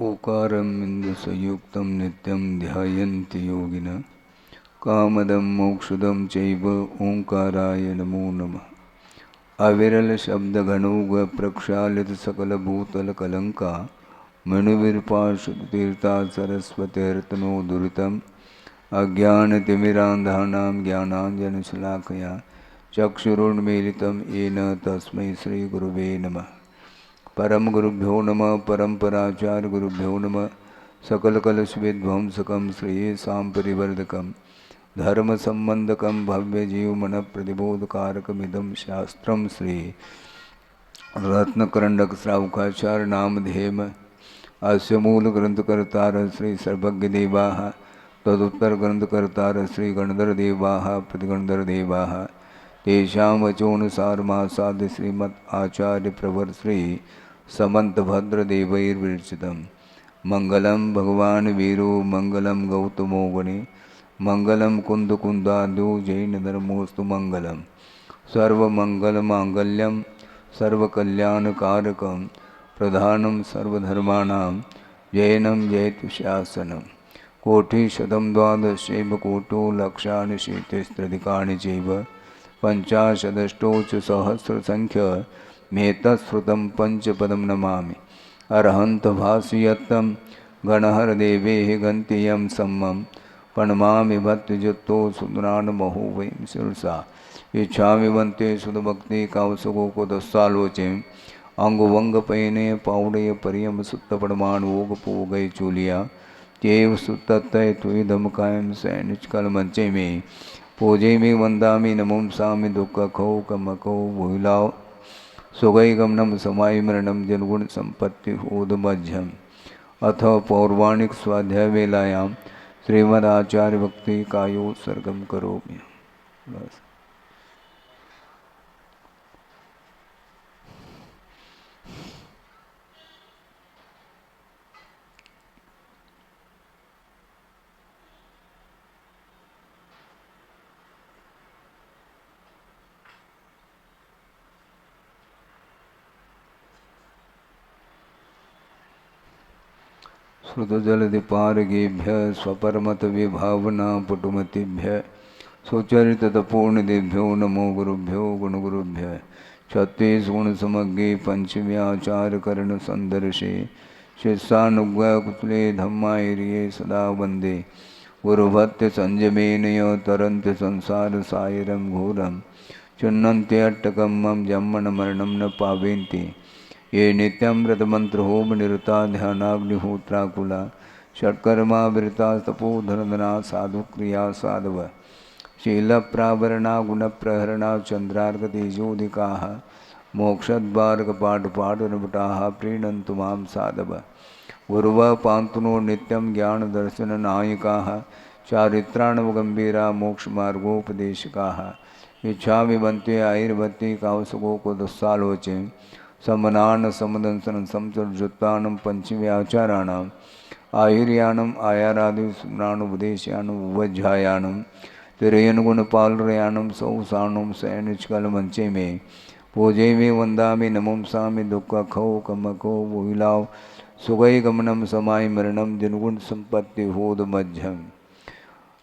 ओकारं बिन्दुसंयुक्तं नित्यं ध्यायन्ति योगिनः कामदं मोक्षदं चैव ओंकाराय नमो नमः। अविरल शब्दघनौघ प्रक्षालित सकलभूतलकलङ्का मणिविर्पाशुतीर्था सरस्वतीर्तनो दुरितम् अज्ञानतिमिरान्धानां ज्ञानाञ्जनशलाकया चक्षुरुन्मीलितं येन तस्मै श्रीगुरुवे नमः। परम गुरुभ्यो नमः। परम्पराचार्य गुरुभ्यो नमः। सकलकलशविध्वंसकं श्रेयसां परिवर्धकं धर्म संबंधकं भव्य जीव मन प्रतिबोधकारकमिदं शास्त्रं श्री रत्नकरण्डक श्रावकाचार्य नामधेयम् अस्य मूल ग्रंथकर्तार श्री सर्वज्ञदेवाः तदुत्तर ग्रंथकर्तार श्री गणधरदेवाः प्रतिगणधरदेवाः तेषां वचोनुसारमासाद्य श्रीमद् आचार्य प्रवर श्री समन्तभद्रदेवैर्विरचितं मंगलम भगवान वीरो मंगलम गौतमो गणे मंगलम कुंदकुंदाद्यो जैन धर्मोस्तु मंगलम सर्वमंगलमांगल्यम सर्वकल्याणकारकं प्रधानं सर्वधर्माणां जैनं जयतु शासनं कोटिशतं द्वादशैव कोटो लक्षाणि शीतिस्त्रधिकानि चैव पञ्चाशदष्टोच सहस्रसंख्य मेतश्रुतं पंचपदं नमामि अरहंत भासयत्तं गणहरदेवेः गन्त्ययं सम्मं प्रणमामि भक्तियुक्तो सुदुरान्महो वयं शिरसा इच्छामि वन्ते सुधभक्ति कावसुगोकुदस्सालोचें अंगुवंगपयने पाउडय परियम सुत्तपड़माणोगपोगय चूलिया तेव सुत्तत्तय तुइदम कायम सैनिचकल मंचे में पूजे में वंदामि नमोंसामि दुःखखौ कमखौ भूलाओ सुगै गमनम समाय मरणम जनगुण संपत्ति होदमध्यम अथ पौर्वाणिक स्वाध्याय वेलायां श्रीमदाचार्य भक्ति कायो सर्गम करोमि। बस श्रुतजलधिपारगेभ्य स्वपरमत विभावना पटुमतिभ्य सुचरितपूर्णदेभ्यो नमो गुरुभ्यो गुणगुरुभ्य छत्तीस गुण समग्रे पंचम्याचारकरण संदर्शे शिष्यानुग्रहकुतले धम्मायिरिये सदा वंदे गुरुभक्त्य संयमेनय तरन्त्य संसार सायरं घोरं चिन्नन्त्यट्टकं मम जन्मन मरणं न पावेन्ति ये नित्यमृतमंत्रहोम निरता ध्यानाग्निहोत्राकुला षट्कर्मावृता तपोधनधना साधुक्रिया साधव शीलप्रावरणा गुणप्रहरणा चंद्रार्कतेजोदिकाः मोक्षद्वारकपाटपाटनभटाः प्रीणन्तु मां साधव गुरुवः पान्तुनो नित्यं ज्ञानदर्शननायकाः चारित्राणवगम्भीरा मोक्षमार्गोपदेशकाः इच्छामि वन्ते आयुर्वत्ति कावसुगोकुदस्सालोचे समनान समदंसन समचुत्तानं पंचम्याचाराणां आयुर्यानम आयारादि स्मराणुपदेशयानम उपध्यायानम तिरयनुगुणपालरयानम सौसाणुम सैनिचकल मंचे में पूजे में वंदामि नमोंसामि दुःखखौ कमखौ भूलाओ सुगै गमनम समाय मरणम जनगुण संपत्ति होद मध्यम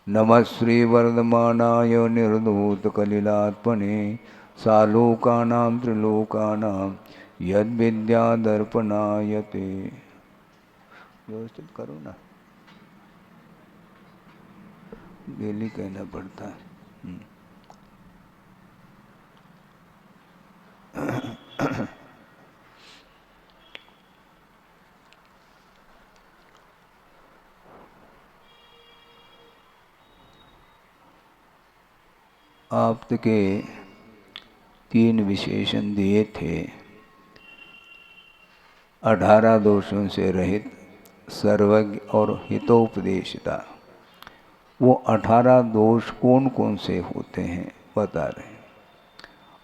नमः श्री वर्धमानाय निर्धूतकलिलात्मने सालोकानां त्रिलोकानां यद्विद्यादर्पणायते। व्यवस्थित करो ना, डेली कहना पड़ता है। आप के 3 विशेषण दिए थे। 18 दोषों से रहित, सर्वज्ञ और हितोपदेशिता। वो 18 दोष कौन कौन से होते हैं बता रहे हैं।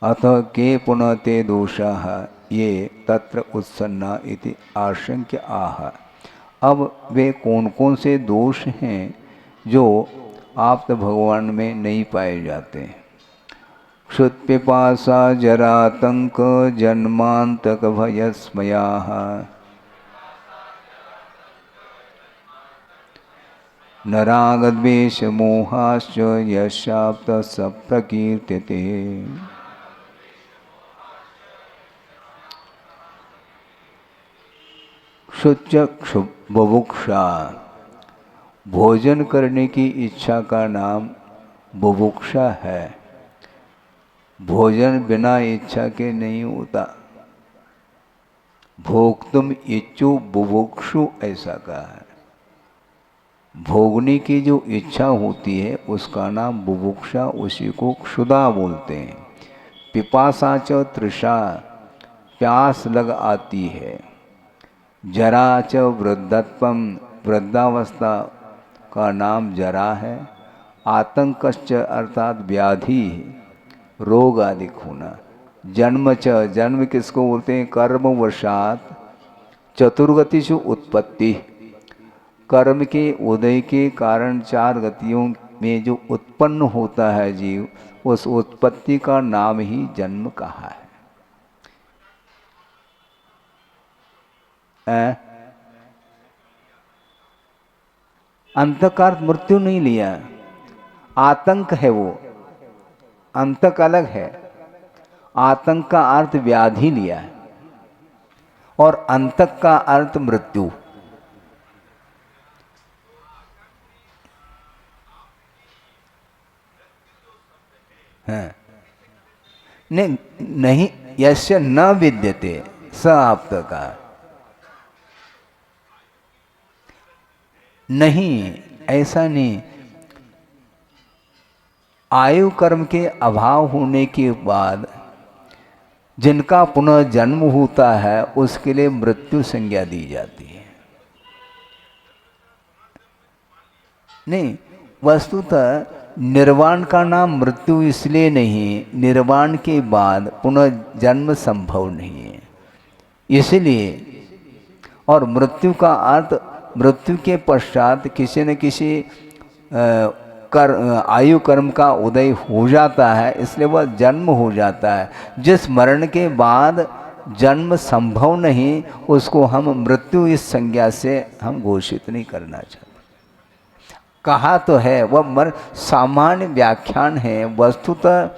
अथ के पुनः ते दोषाः ये तत्र उत्सन्ना इति आशंक्य आह। अब वे कौन कौन से दोष हैं जो आप्त भगवान में नहीं पाए जाते। क्षुत्पिपासा जरातंक जन्मांतक भयस्मयाः न रागद्वेष मोहाश्च यशाप्त सप्रकीर्त्यते। क्षुच्च बुभुक्षा, भोजन करने की इच्छा का नाम बुभुक्षा है। भोजन बिना इच्छा के नहीं होता। भोक्तुम इच्छु बुभुक्षु ऐसा कहा है। भोगने की जो इच्छा होती है उसका नाम बुभुक्षा, उसी को क्षुधा बोलते हैं। पिपासा च तृषा, प्यास लग आती है। जरा च वृद्धत्वम, वृद्धावस्था का नाम जरा है। आतंकश्च अर्थात व्याधि, रोग आदि होना। जन्म च, जन्म किसको बोलते हैं? कर्मवशात चतुर्गतिषु उत्पत्ति, कर्म के उदय के कारण चार गतियों में जो उत्पन्न होता है जीव, उस उत्पत्ति का नाम ही जन्म कहा है। अंत का अर्थ मृत्यु नहीं लिया, आतंक है वो। अंतक अलग है, आतंक का अर्थ व्याधि लिया है और अंतक का अर्थ मृत्यु है। नहीं, यस्य न विद्यते स आप्त का नहीं, ऐसा नहीं। आयु कर्म के अभाव होने के बाद जिनका पुनः जन्म होता है उसके लिए मृत्यु संज्ञा दी जाती है। नहीं, वस्तुतः निर्वाण का नाम मृत्यु इसलिए नहीं, निर्वाण के बाद पुनः जन्म संभव नहीं है इसलिए। और मृत्यु का अर्थ मृत्यु के पश्चात किसी न किसी आयु कर्म का उदय हो जाता है, इसलिए वह जन्म हो जाता है। जिस मरण के बाद जन्म संभव नहीं उसको हम मृत्यु इस संज्ञा से हम घोषित नहीं करना चाहते। कहा तो है, वह सामान्य व्याख्यान है। वस्तुतः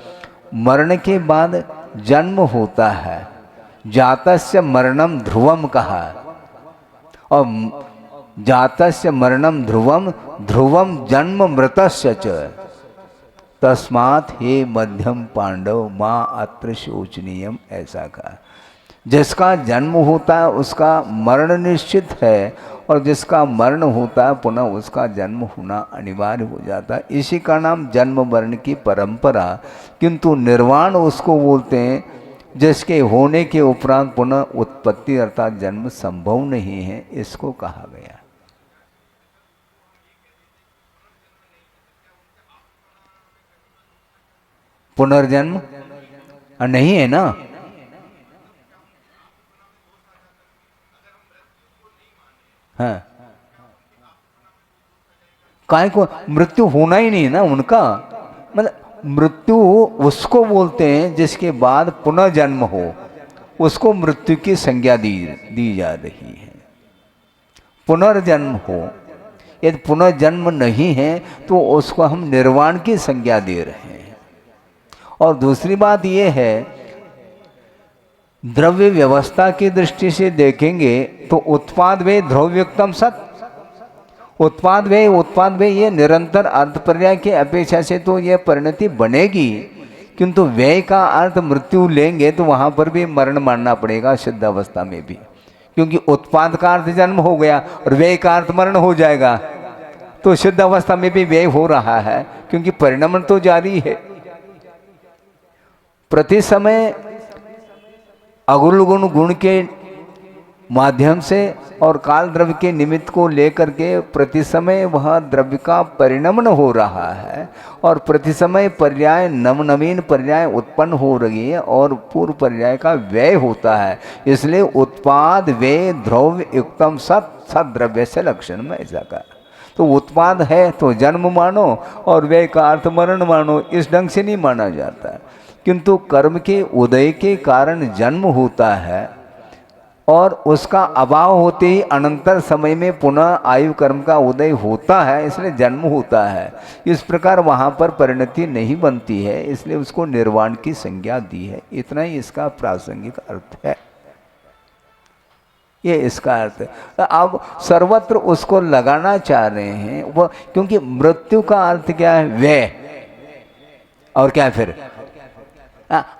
मरण के बाद जन्म होता है। जातस्य मरणम ध्रुवम कहा, और जातस्य मरणम ध्रुवम, ध्रुवम जन्म मृतस्य च, तस्मात् हे मध्यम पांडव माँ अत्र शोचनीयम ऐसा कहा। जिसका जन्म होता है उसका मरण निश्चित है, और जिसका मरण होता है पुनः उसका जन्म होना अनिवार्य हो जाता है। इसी का नाम जन्म मरण की परंपरा। किंतु निर्वाण उसको बोलते हैं जिसके होने के उपरांत पुनः उत्पत्ति अर्थात जन्म संभव नहीं है, इसको कहा गया। पुनर्जन्म नहीं है ना। हाँ, काय को मृत्यु होना ही नहीं है ना उनका। मतलब मृत्यु उसको बोलते हैं जिसके बाद पुनः जन्म हो, उसको मृत्यु की संज्ञा दी जा रही है। पुनर्जन्म हो, यदि पुनर्जन्म नहीं है तो उसको हम निर्वाण की संज्ञा दे रहे हैं। और दूसरी बात यह है, द्रव्य व्यवस्था की दृष्टि से देखेंगे तो उत्पाद व्यय द्रव्ययुक्तम सत, उत्पाद व्यय ये निरंतर अर्थ पर्याय के अपेक्षा से तो यह परिणति बनेगी। किंतु व्यय का अर्थ मृत्यु लेंगे तो वहां पर भी मरण मानना पड़ेगा सिद्ध अवस्था में भी, क्योंकि उत्पाद का अर्थ जन्म हो गया और व्यय का अर्थ मरण हो जाएगा। तो सिद्ध अवस्था में भी व्यय हो रहा है क्योंकि परिणमन तो जारी है। प्रति समय अगुण गुण के माध्यम से और काल द्रव्य के निमित्त को लेकर के प्रति समय वह द्रव्य का परिणमन हो रहा है, और प्रति समय पर्याय नवनवीन पर्याय उत्पन्न हो रही है और पूर्व पर्याय का व्यय होता है। इसलिए उत्पाद व्यय द्रव्य युक्तम सत द्रव्य से लक्षण में ऐसा का। तो उत्पाद है तो जन्म मानो और व्यय का अर्थ मरण मानो, इस ढंग से नहीं माना जाता। किंतु कर्म के उदय के कारण जन्म होता है और उसका अभाव होते ही अनंतर समय में पुनः आयु कर्म का उदय होता है, इसलिए जन्म होता है। इस प्रकार वहाँ पर परिणति नहीं बनती है, इसलिए उसको निर्वाण की संज्ञा दी है। इतना ही इसका प्रासंगिक अर्थ है, ये इसका अर्थ है। अब सर्वत्र उसको लगाना चाह रहे हैं वह, क्योंकि मृत्यु का अर्थ क्या है? व्यय, और क्या फिर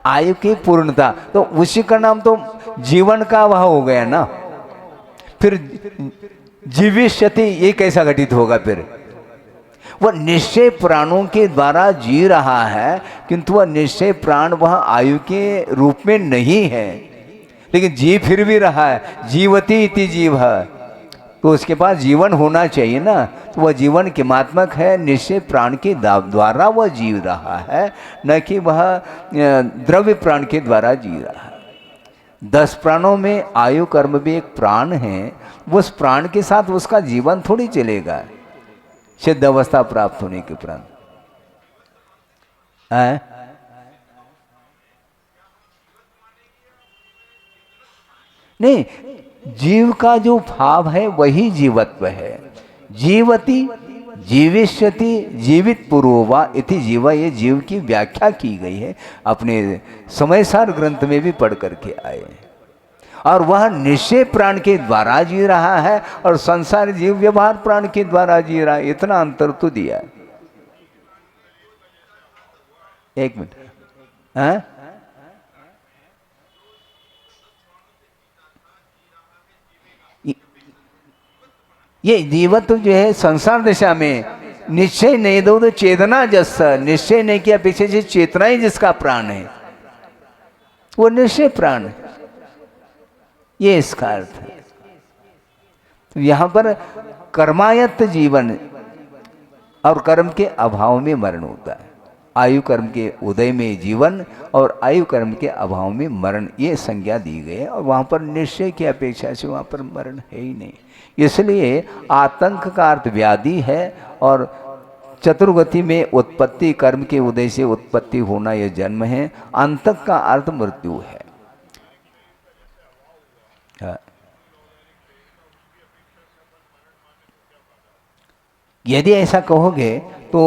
आयु की पूर्णता, तो उसी का नाम तो जीवन का वह हो गया ना। फिर जीविष्यति ये कैसा घटित होगा? फिर वह निश्चय प्राणों के द्वारा जी रहा है, किंतु वह निश्चय प्राण वह आयु के रूप में नहीं है, लेकिन जी फिर भी रहा है। जीवती इति जीव है, तो उसके पास जीवन होना चाहिए ना। तो वह जीवन किमात्मक है, निश्चय प्राण के द्वारा वह जी रहा है, न कि वह द्रव्य प्राण के द्वारा जी रहा है। 10 प्राणों में आयु कर्म भी एक प्राण है, उस प्राण के साथ उसका जीवन थोड़ी चलेगा सिद्ध अवस्था प्राप्त होने के उपरांत। नहीं, जीव का जो भाव है वही जीवत्व है। जीवति, जीविष्यति, जीवित पूर्ववा इति जीवा, ये जीव की व्याख्या की गई है, अपने समयसार ग्रंथ में भी पढ़ करके आए। और वह निश्चय प्राण के द्वारा जी रहा है और संसार जीव व्यवहार प्राण के द्वारा जी रहा है। इतना अंतर तो दिया है। एक मिनट, ये जीवत्व जो है संसार दिशा में निश्चय नहीं दो तो चेतना जस, निश्चय नहीं किया पीछे से चेतना ही जिसका प्राण है वो निश्चय प्राण है, ये इसका अर्थ है। तो यहां पर कर्मायत्त जीवन और कर्म के अभाव में मरण होता है, आयु कर्म के उदय में जीवन और आयु कर्म के अभाव में मरण, ये संज्ञा दी गई है। और वहां पर निश्चय की अपेक्षा से वहां पर मरण है ही नहीं, इसलिए आतंक का अर्थ व्याधि है और चतुर्गति में उत्पत्ति, कर्म के उदय से उत्पत्ति होना यह जन्म है। अंतक का अर्थ मृत्यु है। यदि ऐसा कहोगे तो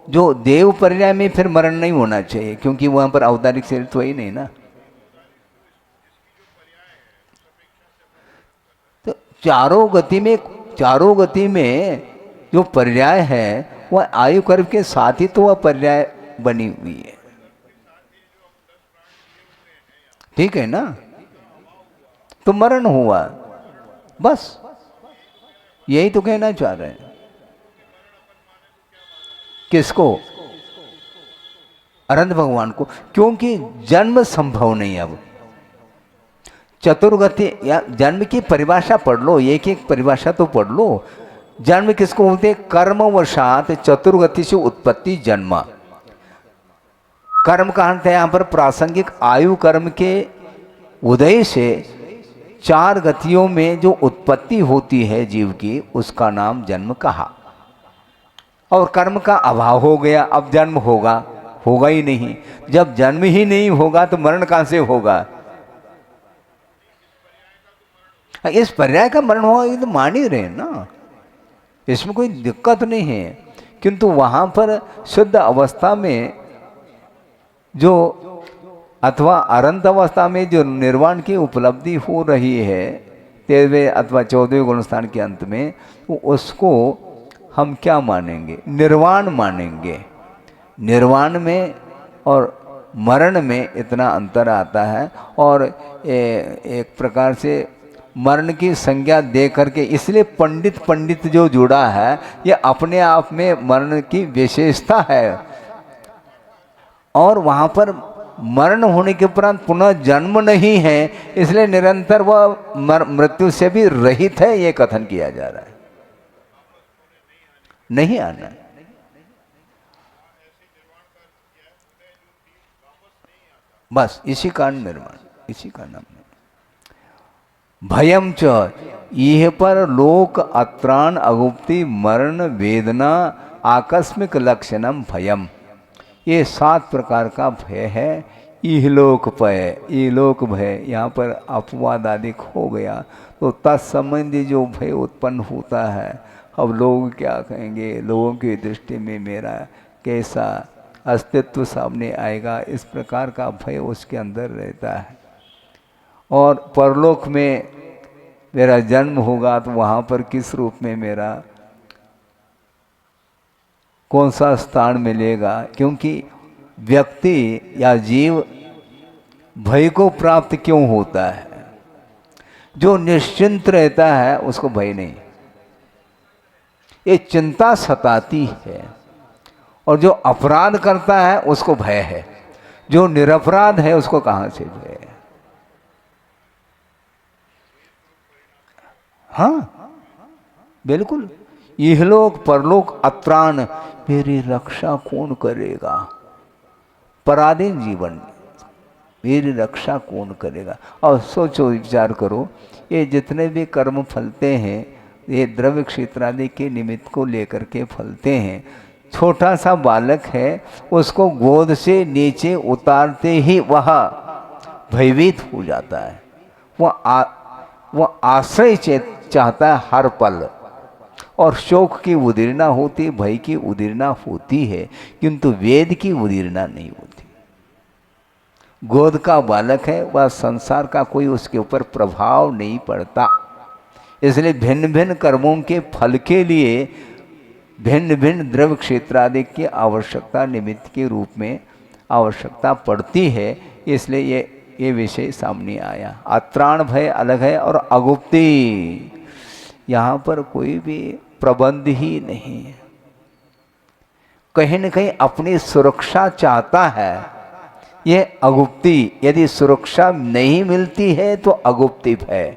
जो देव पर्याय में फिर मरण नहीं होना चाहिए, क्योंकि वहां पर औदारिक शरीर तो ही नहीं ना। तो चारों गति में जो पर्याय है वह आयु कर्म के साथ ही तो वह पर्याय बनी हुई है, ठीक है ना। तो मरण हुआ, बस यही तो कहना चाह रहे हैं। किसको? अनंत भगवान को, क्योंकि जन्म संभव नहीं। अब चतुर्गति या जन्म की परिभाषा पढ़ लो, एक एक परिभाषा तो पढ़ लो। जन्म किसको बोलते हैं? कर्मवशात चतुर्गति से उत्पत्ति जन्म। कर्म का अर्थ है यहां पर प्रासंगिक आयु कर्म के उदय से 4 गतियों में जो उत्पत्ति होती है जीव की, उसका नाम जन्म कहा। और कर्म का अभाव हो गया, अब जन्म होगा ही नहीं। जब जन्म ही नहीं होगा तो मरण कहां से होगा? इस पर्याय का मरण होगा ये तो मान ही रहे ना, इसमें कोई दिक्कत नहीं है। किंतु वहां पर शुद्ध अवस्था में जो अथवा अनंत अवस्था में जो निर्वाण की उपलब्धि हो रही है 13वें अथवा 14वें गुणस्थान के अंत में, उसको हम क्या मानेंगे? निर्वाण मानेंगे। निर्वाण में और मरण में इतना अंतर आता है। और एक प्रकार से मरण की संज्ञा दे करके, इसलिए पंडित जो जुड़ा है यह अपने आप में मरण की विशेषता है। और वहाँ पर मरण होने के उपरांत पुनः जन्म नहीं है, इसलिए निरंतर वह मृत्यु से भी रहित है, ये कथन किया जा रहा है। नहीं आना, बस इसी कारण निर्माण, इसी का नाम है भयम च। यह पर लोक अत्राण अगुप्ति मरण वेदना आकस्मिक लक्षणम भयम, ये 7 प्रकार का भय है। इहलोक भय, इहलोक भय, यहाँ पर अपवाद आदि हो गया तो तत्संबंधी जो भय उत्पन्न होता है, अब लोग क्या कहेंगे, लोगों की दृष्टि में मेरा कैसा अस्तित्व सामने आएगा, इस प्रकार का भय उसके अंदर रहता है। और परलोक में मेरा जन्म होगा तो वहाँ पर किस रूप में मेरा कौन सा स्थान मिलेगा, क्योंकि व्यक्ति या जीव भय को प्राप्त क्यों होता है? जो निश्चिंत रहता है उसको भय नहीं, ये चिंता सताती है। और जो अपराध करता है उसको भय है, जो निरपराध है उसको कहां से भय है? हाँ बिल्कुल, इहलोक परलोक अत्राण, मेरी रक्षा कौन करेगा? पराधीन जीवन, मेरी रक्षा कौन करेगा? और सोचो, विचार करो, ये जितने भी कर्म फलते हैं ये द्रव्य क्षेत्र आदि के निमित्त को लेकर के फलते हैं। छोटा सा बालक है, उसको गोद से नीचे उतारते ही वह भयभीत हो जाता है। वह आश्रय चाहता है हर पल, और शोक की उदीरना होती, भय की उदीरना होती है, किंतु वेद की उदीरना नहीं होती। गोद का बालक है, वह संसार का कोई उसके ऊपर प्रभाव नहीं पड़ता। इसलिए भिन्न भिन्न कर्मों के फल के लिए भिन्न भिन्न द्रव्य क्षेत्र आदि की आवश्यकता निमित्त के रूप में आवश्यकता पड़ती है। इसलिए ये विषय सामने आया। अत्राण भय अलग है, और अगुप्ती, यहाँ पर कोई भी प्रबंध ही नहीं है। कहीं न कहीं अपनी सुरक्षा चाहता है, ये अगुप्ती। यदि सुरक्षा नहीं मिलती है तो अगुप्ति भय,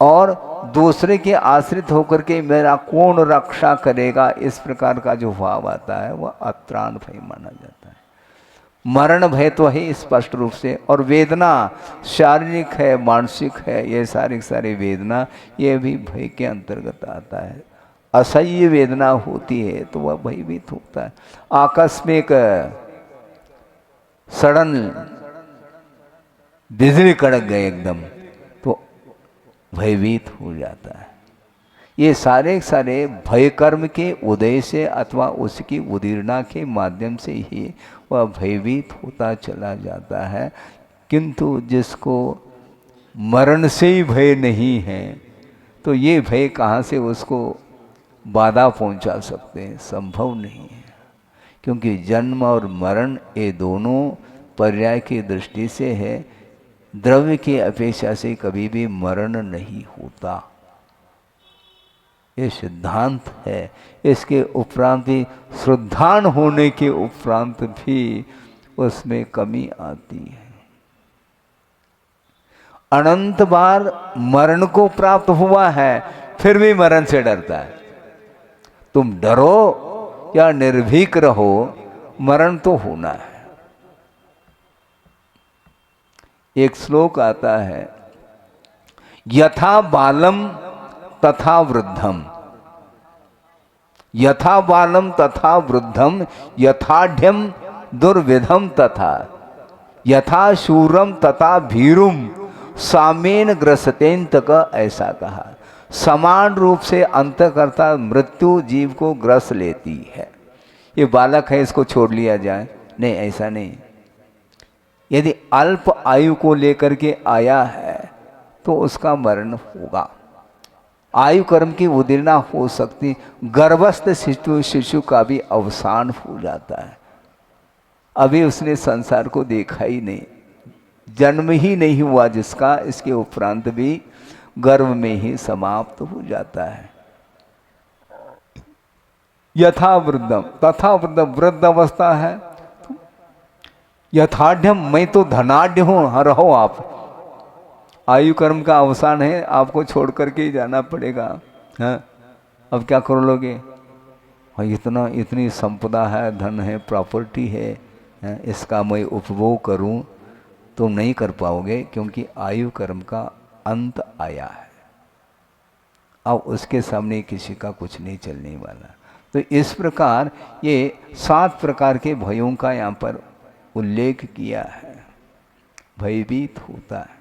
और दूसरे के आश्रित होकर के मेरा कौन रक्षा करेगा, इस प्रकार का जो भाव आता है वह अत्राण भय माना जाता है। मरण भय तो है स्पष्ट रूप से, और वेदना शारीरिक है मानसिक है, ये सारी वेदना ये भी भय के अंतर्गत आता है। असह्य वेदना होती है तो वह भयभीत होता है। आकस्मिक सडन बिजली कड़क गए एकदम तो भयभीत हो जाता है। ये सारे भय कर्म के उदय से अथवा उसकी उदीरना के माध्यम से ही वह भयभीत होता चला जाता है। किंतु जिसको मरण से ही भय नहीं है तो ये भय कहाँ से उसको बाधा पहुंचा सकते हैं? संभव नहीं है, क्योंकि जन्म और मरण ये दोनों पर्याय की दृष्टि से है। द्रव्य की अपेक्षा से कभी भी मरण नहीं होता, ये सिद्धांत है। इसके उपरांत भी श्रद्धान होने के उपरांत भी उसमें कमी आती है। अनंत बार मरण को प्राप्त हुआ है फिर भी मरण से डरता है। तुम डरो या निर्भीक रहो, मरण तो होना है। एक श्लोक आता है, यथा बालम तथा वृद्धम, यथा बालम तथा वृद्धम, यथाढ़ दुर्विधम तथा, यथा शूरम तथा भीरुम सामेन ग्रसतेन तक, ऐसा कहा। समान रूप से अंतःकर्ता मृत्यु जीव को ग्रस लेती है। ये बालक है, इसको छोड़ लिया जाए? नहीं, ऐसा नहीं। यदि अल्प आयु को लेकर के आया है तो उसका मरण होगा। आयु कर्म की उदीरना हो सकती। गर्भस्थ शिशु का भी अवसान हो जाता है। अभी उसने संसार को देखा ही नहीं, जन्म ही नहीं हुआ जिसका, इसके उपरांत भी गर्भ में ही समाप्त हो जाता है। यथा वृद्धम तथा वृद्धम, वृद्ध अवस्था है। यथाढ़, मैं तो धनाढ़ हूं, रहो आप। आयु कर्म का अवसान है, आपको छोड़ करके ही जाना पड़ेगा। हाँ, अब क्या कर लोगे? हाँ, इतनी संपदा है, धन है, प्रॉपर्टी है, इसका मैं उपभोग करूं, तो नहीं कर पाओगे, क्योंकि आयु कर्म का अंत आया है। अब उसके सामने किसी का कुछ नहीं चलने वाला। तो इस प्रकार ये 7 प्रकार के भयों का यहाँ पर उल्लेख किया है, भयभीत होता है।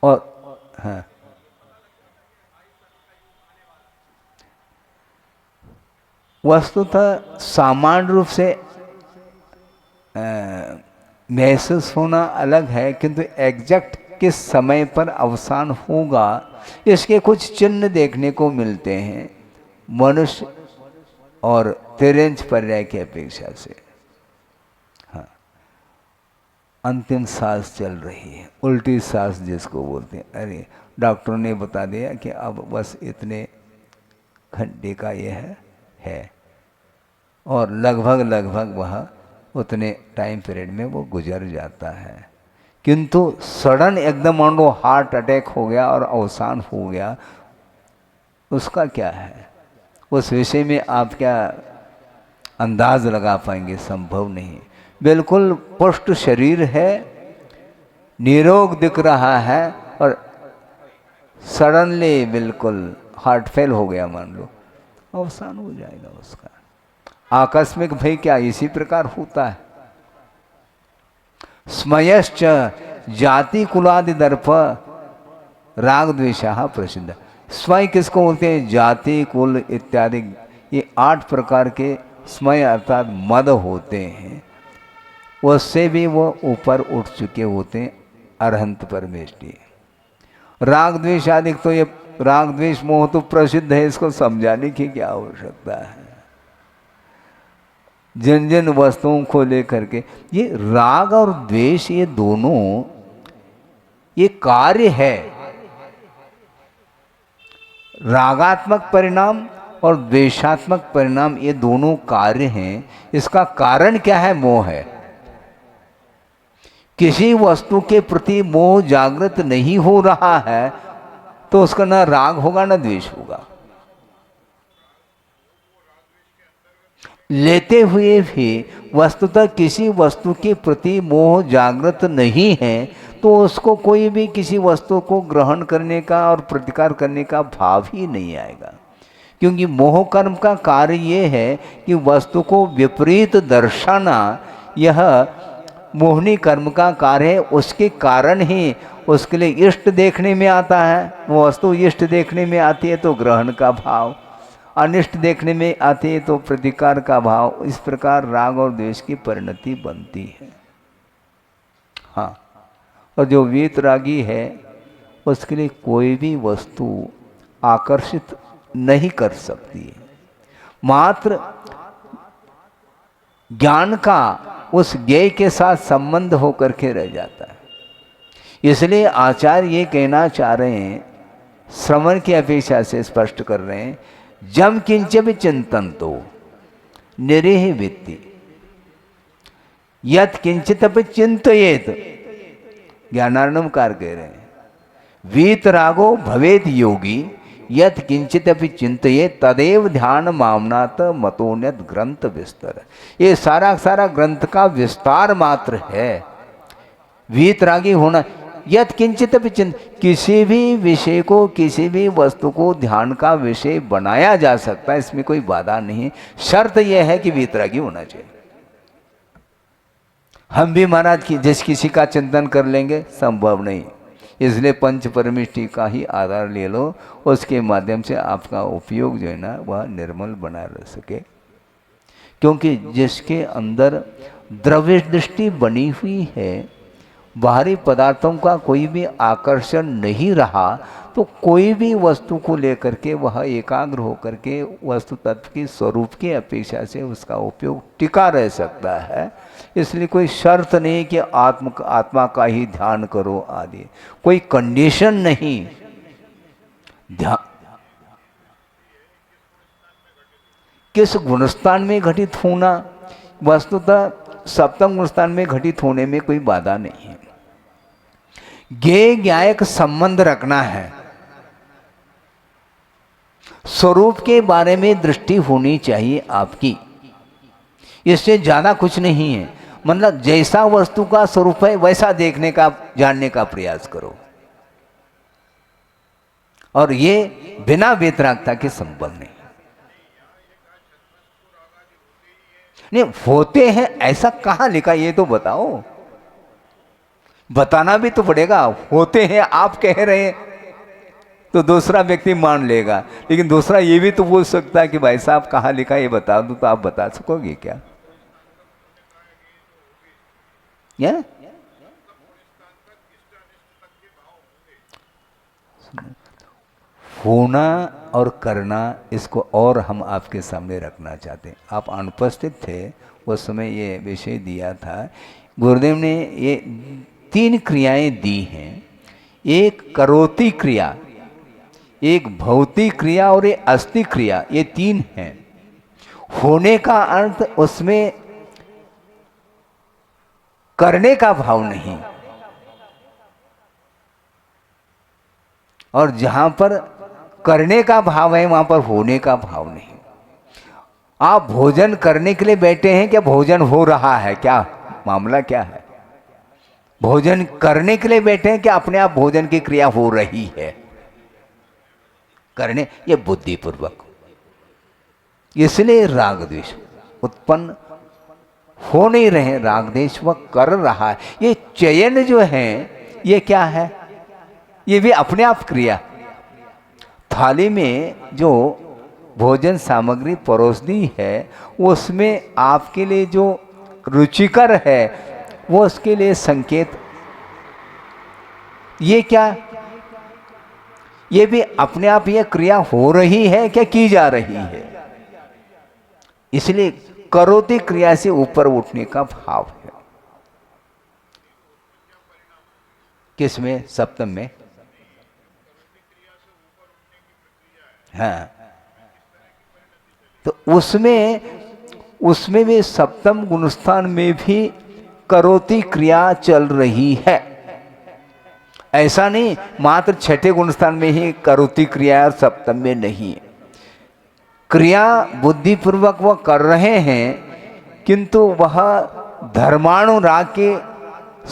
और हाँ, वस्तुतः सामान्य रूप से महसूस होना अलग है, किंतु एग्जैक्ट किस समय पर अवसान होगा इसके कुछ चिन्ह देखने को मिलते हैं मनुष्य और तिर्यंच पर्याय की अपेक्षा से। हाँ, अंतिम सांस चल रही है, उल्टी सांस जिसको बोलते हैं, अरे डॉक्टर ने बता दिया कि अब बस इतने घंटे का यह है और लगभग वह उतने टाइम पीरियड में वो गुजर जाता है। किंतु सडन एकदम मान लो हार्ट अटैक हो गया और अवसान हो गया, उसका क्या है? उस विषय में आप क्या अंदाज लगा पाएंगे? संभव नहीं। बिल्कुल पुष्ट शरीर है, निरोग दिख रहा है और सडनली बिल्कुल हार्ट फेल हो गया, मान लो अवसान हो जाएगा उसका। आकस्मिक भय क्या इसी प्रकार होता है। स्मयश्च जाति कुलादि दर्प राग द्वेषा प्रसिद्ध। स्मय किसको बोलते हैं? जाति कुल इत्यादि, ये 8 प्रकार के स्मय अर्थात मद होते हैं, उससे भी वो ऊपर उठ चुके होते हैं अरहंत परमेष्टि। राग द्वेष आदि, तो ये राग द्वेष मोह तो प्रसिद्ध है, इसको समझाने की क्या आवश्यकता है। जिन जिन वस्तुओं को लेकर के ये राग और द्वेष, ये दोनों ये कार्य है। रागात्मक परिणाम और द्वेषात्मक परिणाम, ये दोनों कार्य हैं। इसका कारण क्या है? मोह है। किसी वस्तु के प्रति मोह जागृत नहीं हो रहा है तो उसका ना राग होगा ना द्वेष होगा। लेते हुए भी वस्तुतः किसी वस्तु के प्रति मोह जागृत नहीं है तो उसको कोई भी किसी वस्तु को ग्रहण करने का और प्रतिकार करने का भाव ही नहीं आएगा। क्योंकि मोह कर्म का कार्य ये है कि वस्तु को विपरीत दर्शाना, यह मोहनी कर्म का कार्य है। उसके कारण ही उसके लिए इष्ट देखने में आता है, वो वस्तु इष्ट देखने में आती है तो ग्रहण का भाव, अनिष्ट देखने में आती है तो प्रतिकार का भाव। इस प्रकार राग और द्वेष की परिणति बनती है। हाँ, और जो वीतरागी है उसके लिए कोई भी वस्तु आकर्षित नहीं कर सकती है, मात्र ज्ञान का उस ज्ञेय के साथ संबंध होकर के रह जाता है। इसलिए आचार्य ये कहना चाह रहे हैं, श्रवण की अपेक्षा से स्पष्ट कर रहे हैं, जम किंच भी चिंतन तो निरीह वित्ति यत किंचित अपि चिंतयेत। ज्ञानार्णवकार कह रहे हैं, वीतरागो भवेद योगी यत किंचित अपि चिंतयेत तदेव ध्यान मामनात मतोन्यत ग्रंथ विस्तर। ये सारा ग्रंथ का विस्तार मात्र है। वीतरागी होना, यत किंचित अपि चिंत, किसी भी विषय को, किसी भी वस्तु को ध्यान का विषय बनाया जा सकता है, इसमें कोई बाधा नहीं है। शर्त यह है कि वीतरागी होना चाहिए। हम भी महाराज की जिस किसी का चिंतन कर लेंगे, संभव नहीं। इसलिए पंच परमिष्टि का ही आधार ले लो, उसके माध्यम से आपका उपयोग जो है ना वह निर्मल बना रह सके। क्योंकि जिसके अंदर द्रव्य दृष्टि बनी हुई है, बाहरी पदार्थों का कोई भी आकर्षण नहीं रहा, तो कोई भी वस्तु को लेकर के वह एकाग्र होकर के वस्तु तत्व की स्वरूप की अपेक्षा से उसका उपयोग टिका रह सकता है। इसलिए कोई शर्त नहीं कि आत्मा का ही ध्यान करो आदि, कोई कंडीशन नहीं। ध्यान किस गुणस्थान में घटित होना, वस्तुतः सप्तम गुणस्थान में घटित होने में कोई बाधा नहीं है। ज्ञेय ज्ञायक संबंध रखना है, स्वरूप के बारे में दृष्टि होनी चाहिए आपकी, इससे ज्यादा कुछ नहीं है। मतलब जैसा वस्तु का स्वरूप है वैसा देखने का, जानने का प्रयास करो, और ये बिना वेतरागता के संबंध नहीं। नहीं होते हैं ऐसा कहाँ लिखा, ये तो बताओ। बताना भी तो पड़ेगा। होते हैं आप कह रहे हैं तो दूसरा व्यक्ति मान लेगा, लेकिन दूसरा ये भी तो पूछ सकता है कि भाई साहब कहाँ लिखा ये बता दूं, तो आप बता सकोगे क्या? या? होना और करना, इसको और हम आपके सामने रखना चाहते हैं। आप अनुपस्थित थे उस समय, ये विषय दिया था। गुरुदेव ने ये 3 क्रियाएं दी हैं। एक करोति क्रिया, एक भौतिक क्रिया और एक अस्थि क्रिया, ये 3 हैं। होने का अर्थ उसमें करने का भाव नहीं, और जहां पर करने का भाव है वहां पर होने का भाव नहीं। आप भोजन करने के लिए बैठे हैं, क्या भोजन हो रहा है? क्या मामला क्या है? भोजन करने के लिए बैठे हैं, क्या अपने आप भोजन की क्रिया हो रही है? करने, ये बुद्धिपूर्वक। इसलिए राग द्वेष उत्पन्न हो नहीं रहे, राग द्वेष वह कर रहा है। ये चयन जो है ये क्या है? ये भी अपने आप क्रिया। थाली में जो भोजन सामग्री परोस दी है उसमें आपके लिए जो रुचिकर है वो उसके लिए संकेत, ये क्या? ये भी अपने आप ये क्रिया हो रही है, क्या की जा रही है? इसलिए करोति क्रिया से ऊपर उठने का भाव है। किसमें? सप्तम में। हाँ, तो उसमें भी सप्तम गुणस्थान में भी करोति क्रिया चल रही है। ऐसा नहीं मात्र छठे गुणस्थान में ही करोति क्रिया और सप्तम में नहीं। क्रिया बुद्धिपूर्वक वह कर रहे हैं, किंतु वह धर्मानुराग के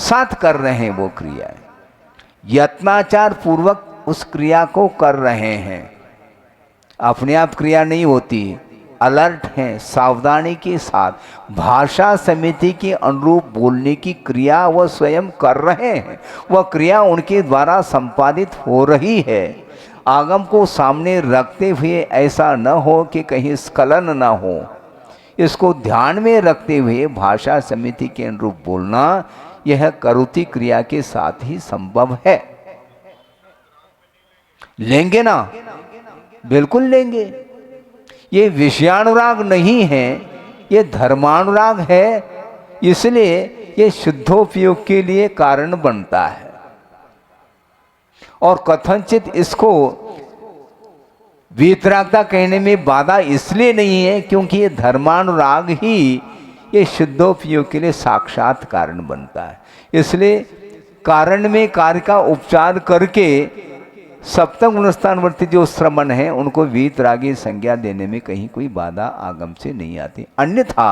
साथ कर रहे हैं। वो क्रिया यत्नाचार पूर्वक उस क्रिया को कर रहे हैं। अपने आप क्रिया नहीं होती, अलर्ट हैं, सावधानी के साथ भाषा समिति के अनुरूप बोलने की क्रिया वह स्वयं कर रहे हैं। वह क्रिया उनके द्वारा संपादित हो रही है। आगम को सामने रखते हुए ऐसा न हो कि कहीं स्खलन न हो, इसको ध्यान में रखते हुए भाषा समिति के अनुरूप बोलना, यह करोति क्रिया के साथ ही संभव है। लेंगे ना? बिल्कुल लेंगे। ये विषयानुराग नहीं है, ये धर्मानुराग है। इसलिए ये शुद्धोपयोग के लिए कारण बनता है। और कथनचित इसको वीतरागता कहने में बाधा इसलिए नहीं है क्योंकि ये धर्मानुराग ही ये शुद्धोपयोग के लिए साक्षात कारण बनता है। इसलिए कारण में कार्य का उपचार करके सप्तम गुणस्थानवर्ती जो श्रमण है उनको वीतरागी संज्ञा देने में कहीं कोई बाधा आगम से नहीं आती। अन्यथा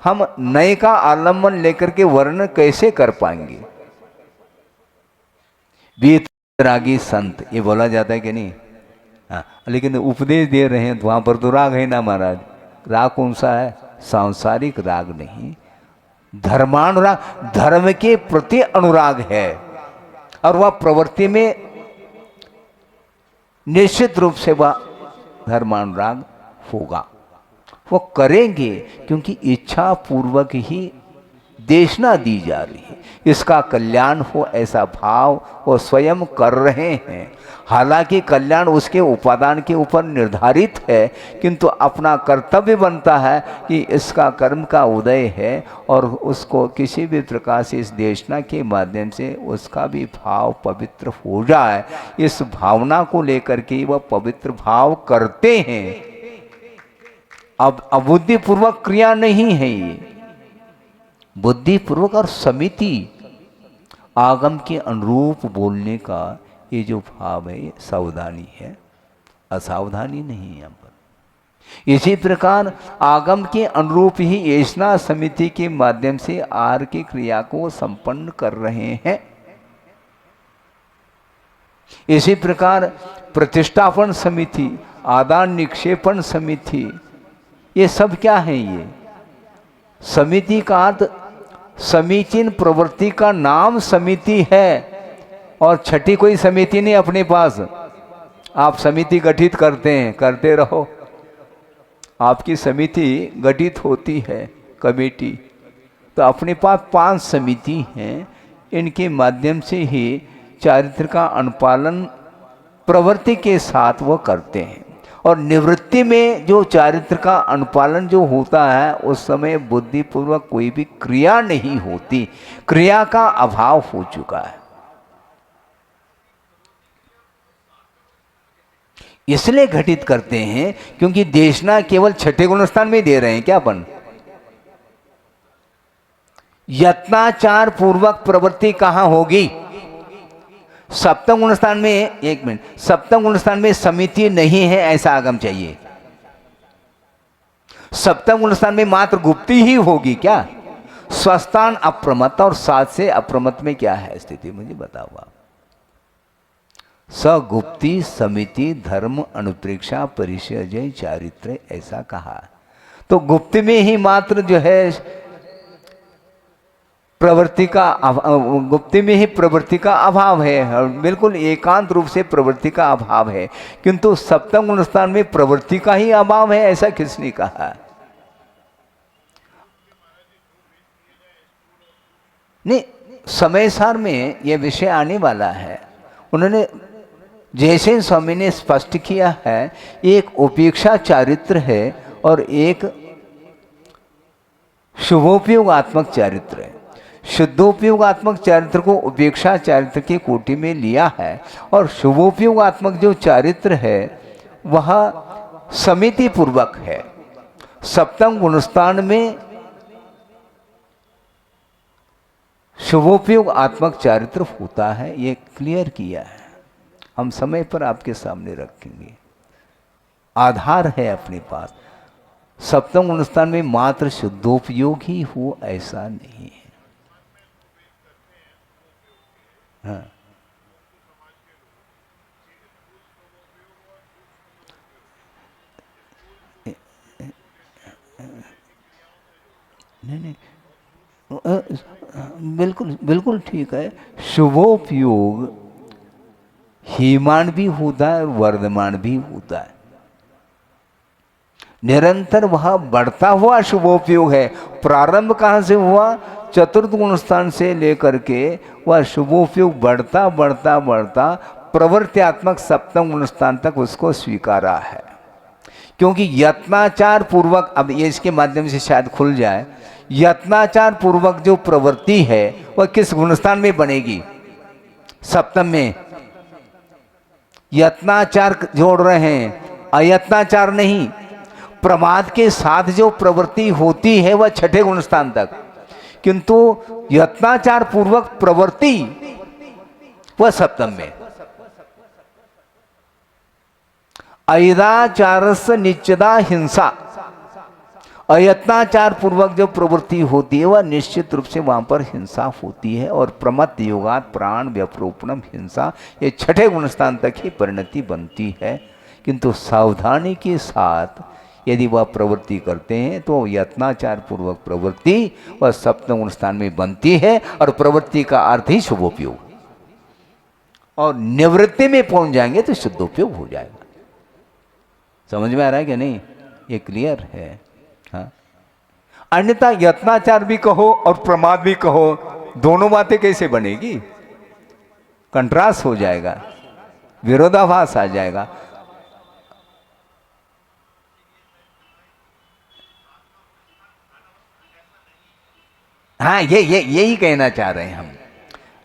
हम नए का आलम्बन लेकर के वर्णन कैसे कर पाएंगे? वीतरागी संत ये बोला जाता है कि नहीं? हाँ, लेकिन उपदेश दे रहे हैं तो वहां पर तो राग है ना महाराज। राग कौन सा है? सांसारिक राग नहीं, धर्मानुराग, धर्म के प्रति अनुराग है। और वह प्रवृत्ति में निश्चित रूप से वह धर्मानुराग होगा। वो करेंगे क्योंकि इच्छा पूर्वक ही देशना दी जा रही है। इसका कल्याण हो ऐसा भाव वो स्वयं कर रहे हैं। हालांकि कल्याण उसके उपादान के ऊपर निर्धारित है, किंतु अपना कर्तव्य बनता है कि इसका कर्म का उदय है और उसको किसी भी प्रकार से इस देशना के माध्यम से उसका भी भाव पवित्र हो जाए। इस भावना को लेकर के वह पवित्र भाव करते हैं। अब अबुद्धिपूर्वक क्रिया नहीं है, ये बुद्धिपूर्वक और समिति आगम के अनुरूप बोलने का ये जो भाव है, ये सावधानी है, असावधानी नहीं है यहाँ पर। इसी प्रकार आगम के अनुरूप ही येषणा समिति के माध्यम से आहार की क्रिया को संपन्न कर रहे हैं। इसी प्रकार प्रतिष्ठापन समिति, आदान निक्षेपण समिति, ये सब क्या है? ये समिति का अर्थ समीचीन प्रवृत्ति का नाम समिति है, और छठी कोई समिति नहीं अपने पास। आप समिति गठित करते हैं, करते रहो, आपकी समिति गठित होती है, कमेटी। तो अपने पास 5 समिति हैं, इनके माध्यम से ही चारित्र का अनुपालन प्रवृत्ति के साथ वो करते हैं। और निवृत्ति में जो चारित्र का अनुपालन जो होता है, उस समय बुद्धिपूर्वक कोई भी क्रिया नहीं होती, क्रिया का अभाव हो चुका है। इसलिए घटित करते हैं क्योंकि देशना केवल छठे गुणस्थान में दे रहे हैं क्या अपन। यत्नाचार पूर्वक प्रवृत्ति कहां होगी? सप्तम गुणस्थान में। एक मिनट, सप्तम गुणस्थान में समिति नहीं है ऐसा आगम चाहिए। सप्तम गुणस्थान में मात्र गुप्ती ही होगी क्या? स्वस्थान अप्रमत्त, और 7 से अप्रमत्त में क्या है स्थिति, मुझे बताओ आप। सगुप्ती समिति धर्म अनुप्रेक्षा परिचय चारित्र ऐसा कहा। तो गुप्त में ही मात्र जो है प्रवृत्ति का, गुप्ति में ही प्रवृत्ति का अभाव है, बिल्कुल एकांत रूप से प्रवृत्ति का अभाव है। किंतु सप्तम गुणस्थान में प्रवृत्ति का ही अभाव है, ऐसा किसने कहा? नहीं, समय सार में यह विषय आने वाला है। उन्होंने जैसे स्वामी ने स्पष्ट किया है, एक उपेक्षा चारित्र है और एक शुभोपयोगात्मक चारित्र है। शुद्धोपयोगात्मक चारित्र को उपेक्षा चारित्र की कोटि में लिया है, और शुभोपयोगात्मक जो चारित्र है वह समिति पूर्वक है। सप्तम गुणस्थान में शुभोपयोग आत्मक चारित्र होता है, ये क्लियर किया है। हम समय पर आपके सामने रखेंगे, आधार है अपने पास। सप्तम गुणस्थान में मात्र शुद्धोपयोग ही हो ऐसा नहीं है। हाँ, नहीं, बिल्कुल बिल्कुल ठीक है। शुभोपयोग हीमान भी होता है और वर्धमान भी होता है। निरंतर वह बढ़ता हुआ शुभोपयोग है। प्रारंभ कहाँ से हुआ? चतुर्थ गुणस्थान से लेकर के वह शुभोपयोग बढ़ता बढ़ता बढ़ता प्रवृत्त्यात्मक सप्तम गुणस्थान तक उसको स्वीकारा है। क्योंकि यत्नाचार पूर्वक, अब ये इसके माध्यम से शायद खुल जाए, यत्नाचार पूर्वक जो प्रवृत्ति है वह किस गुणस्थान में बनेगी? सप्तम में। यत्नाचार जोड़ रहे हैं, अयत्नाचार नहीं। प्रमाद के साथ जो प्रवृत्ति होती है वह छठे गुणस्थान तक, किंतु यत्नाचार पूर्वक प्रवृत्ति वह सप्तम में। अयदाचारस्य नित्यदा हिंसा, अयत्नाचार पूर्वक जो प्रवृत्ति होती है वह निश्चित रूप से वहां पर हिंसा होती है। और प्रमत्त योगात प्राण व्यप्रोपणम हिंसा, ये छठे गुणस्थान तक ही परिणति बनती है। किंतु सावधानी के साथ यदि वह प्रवृत्ति करते हैं तो यत्नाचार पूर्वक प्रवृत्ति वह सप्तम गुणस्थान में बनती है, और प्रवृत्ति का अर्थ ही शुभोपयोग, और निवृत्ति में पहुंच जाएंगे तो शुद्धोपयोग हो जाएगा। समझ में आ रहा है कि नहीं? ये क्लियर है। हाँ, अन्यथा यत्नाचार भी कहो और प्रमाद भी कहो, दोनों बातें कैसे बनेगी? कंट्रास्ट हो जाएगा, विरोधाभास आ जाएगा। हाँ, यही कहना चाह रहे हैं हम।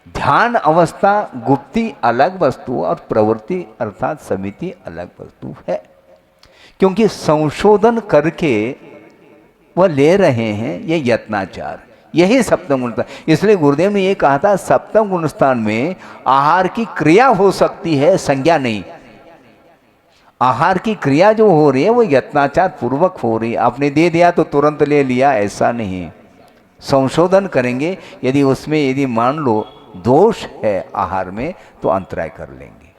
ध्यान अवस्था गुप्ती अलग वस्तु और प्रवृत्ति अर्थात समिति अलग वस्तु है। क्योंकि संशोधन करके वह ले रहे हैं ये यत्नाचार, यही सप्तम गुणस्थान। इसलिए गुरुदेव ने ये कहा था सप्तम गुणस्थान में आहार की क्रिया हो सकती है, संज्ञा नहीं। आहार की क्रिया जो हो रही है वो यत्नाचार पूर्वक हो रही है। आपने दे दिया तो तुरंत ले लिया, ऐसा नहीं। संशोधन करेंगे, यदि उसमें यदि मान लो दोष है आहार में तो अंतराय कर लेंगे।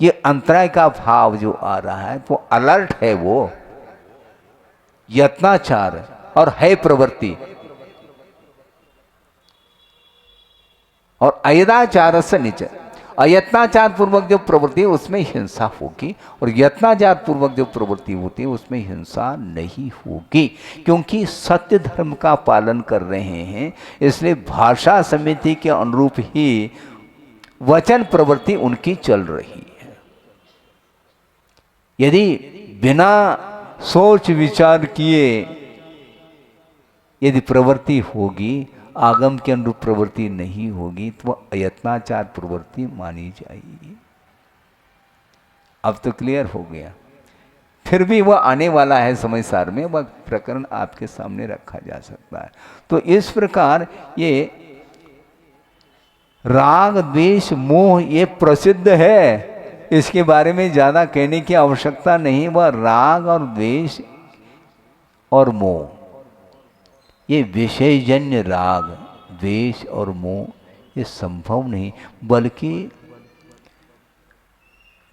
ये अंतराय का भाव जो आ रहा है वो अलर्ट है, वो यत्नाचार और है प्रवृत्ति। और अयदाचार से नीचे अयत्नाचार पूर्वक जो प्रवृत्ति है उसमें हिंसा होगी, और यत्नाचार पूर्वक जो प्रवृत्ति होती है उसमें हिंसा नहीं होगी, क्योंकि सत्य धर्म का पालन कर रहे हैं। इसलिए भाषा समिति के अनुरूप ही वचन प्रवृत्ति उनकी चल रही है। यदि बिना सोच विचार किए यदि प्रवृत्ति होगी, आगम के अनुरूप प्रवृत्ति नहीं होगी, तो वह अयत्नाचार प्रवृत्ति मानी जाएगी। अब तो क्लियर हो गया। फिर भी वह आने वाला है समय सार में, वह प्रकरण आपके सामने रखा जा सकता है। तो इस प्रकार ये राग द्वेष मोह ये प्रसिद्ध है, इसके बारे में ज़्यादा कहने की आवश्यकता नहीं। वह राग और द्वेष और मोह, ये विषयजन्य राग द्वेष और मोह ये संभव नहीं, बल्कि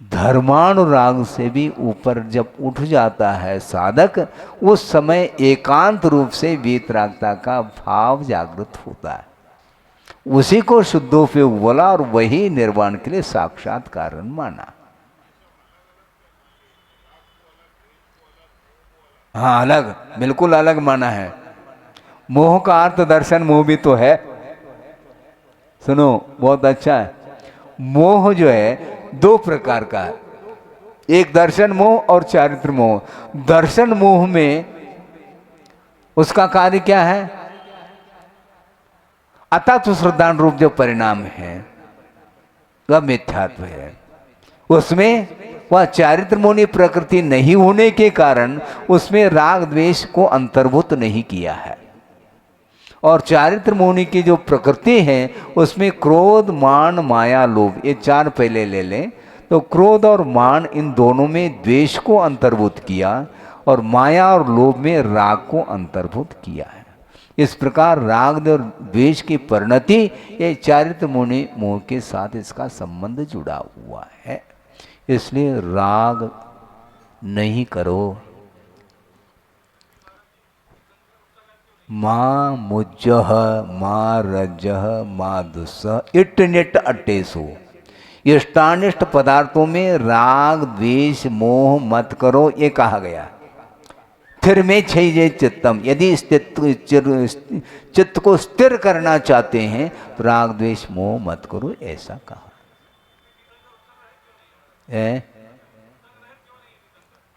धर्मानुराग से भी ऊपर जब उठ जाता है साधक, उस समय एकांत रूप से वीतरागता का भाव जागृत होता है। उसी को शुद्धोपयोग बोला और वही निर्वाण के लिए साक्षात कारण माना। हाँ, अलग, बिल्कुल अलग माना है। मोह का अर्थ दर्शन मोह भी तो है। सुनो, बहुत अच्छा है। मोह जो है दो प्रकार का है, एक दर्शन मोह और चारित्र मोह। दर्शन मोह में उसका कार्य क्या है? अतः श्रद्धान रूप जो परिणाम है वह मिथ्यात्व है। उसमें वह चारित्र मोहनी प्रकृति नहीं होने के कारण उसमें राग द्वेष को अंतर्भूत नहीं किया है। और चारित्र मोहनी की जो प्रकृति है उसमें क्रोध मान माया लोभ, ये चार पहले ले लें तो क्रोध और मान इन दोनों में द्वेष को अंतर्भूत किया, और माया और लोभ में राग को अंतर्भूत किया है। इस प्रकार राग और द्वेष की परिणति ये चारित्र मोहनी मोह के साथ इसका संबंध जुड़ा हुआ है। इसलिए राग नहीं करो। माँ मुज्जह माँ रजह माँ दुस्सह इट निट अट्टेसु। इष्टानिष्ट पदार्थों में राग द्वेष मोह मत करो, ये कहा गया। फिर में छैजे चित्तम, यदि चित्त को स्थिर करना चाहते हैं तो राग द्वेष मोह मत करो, ऐसा कहा है।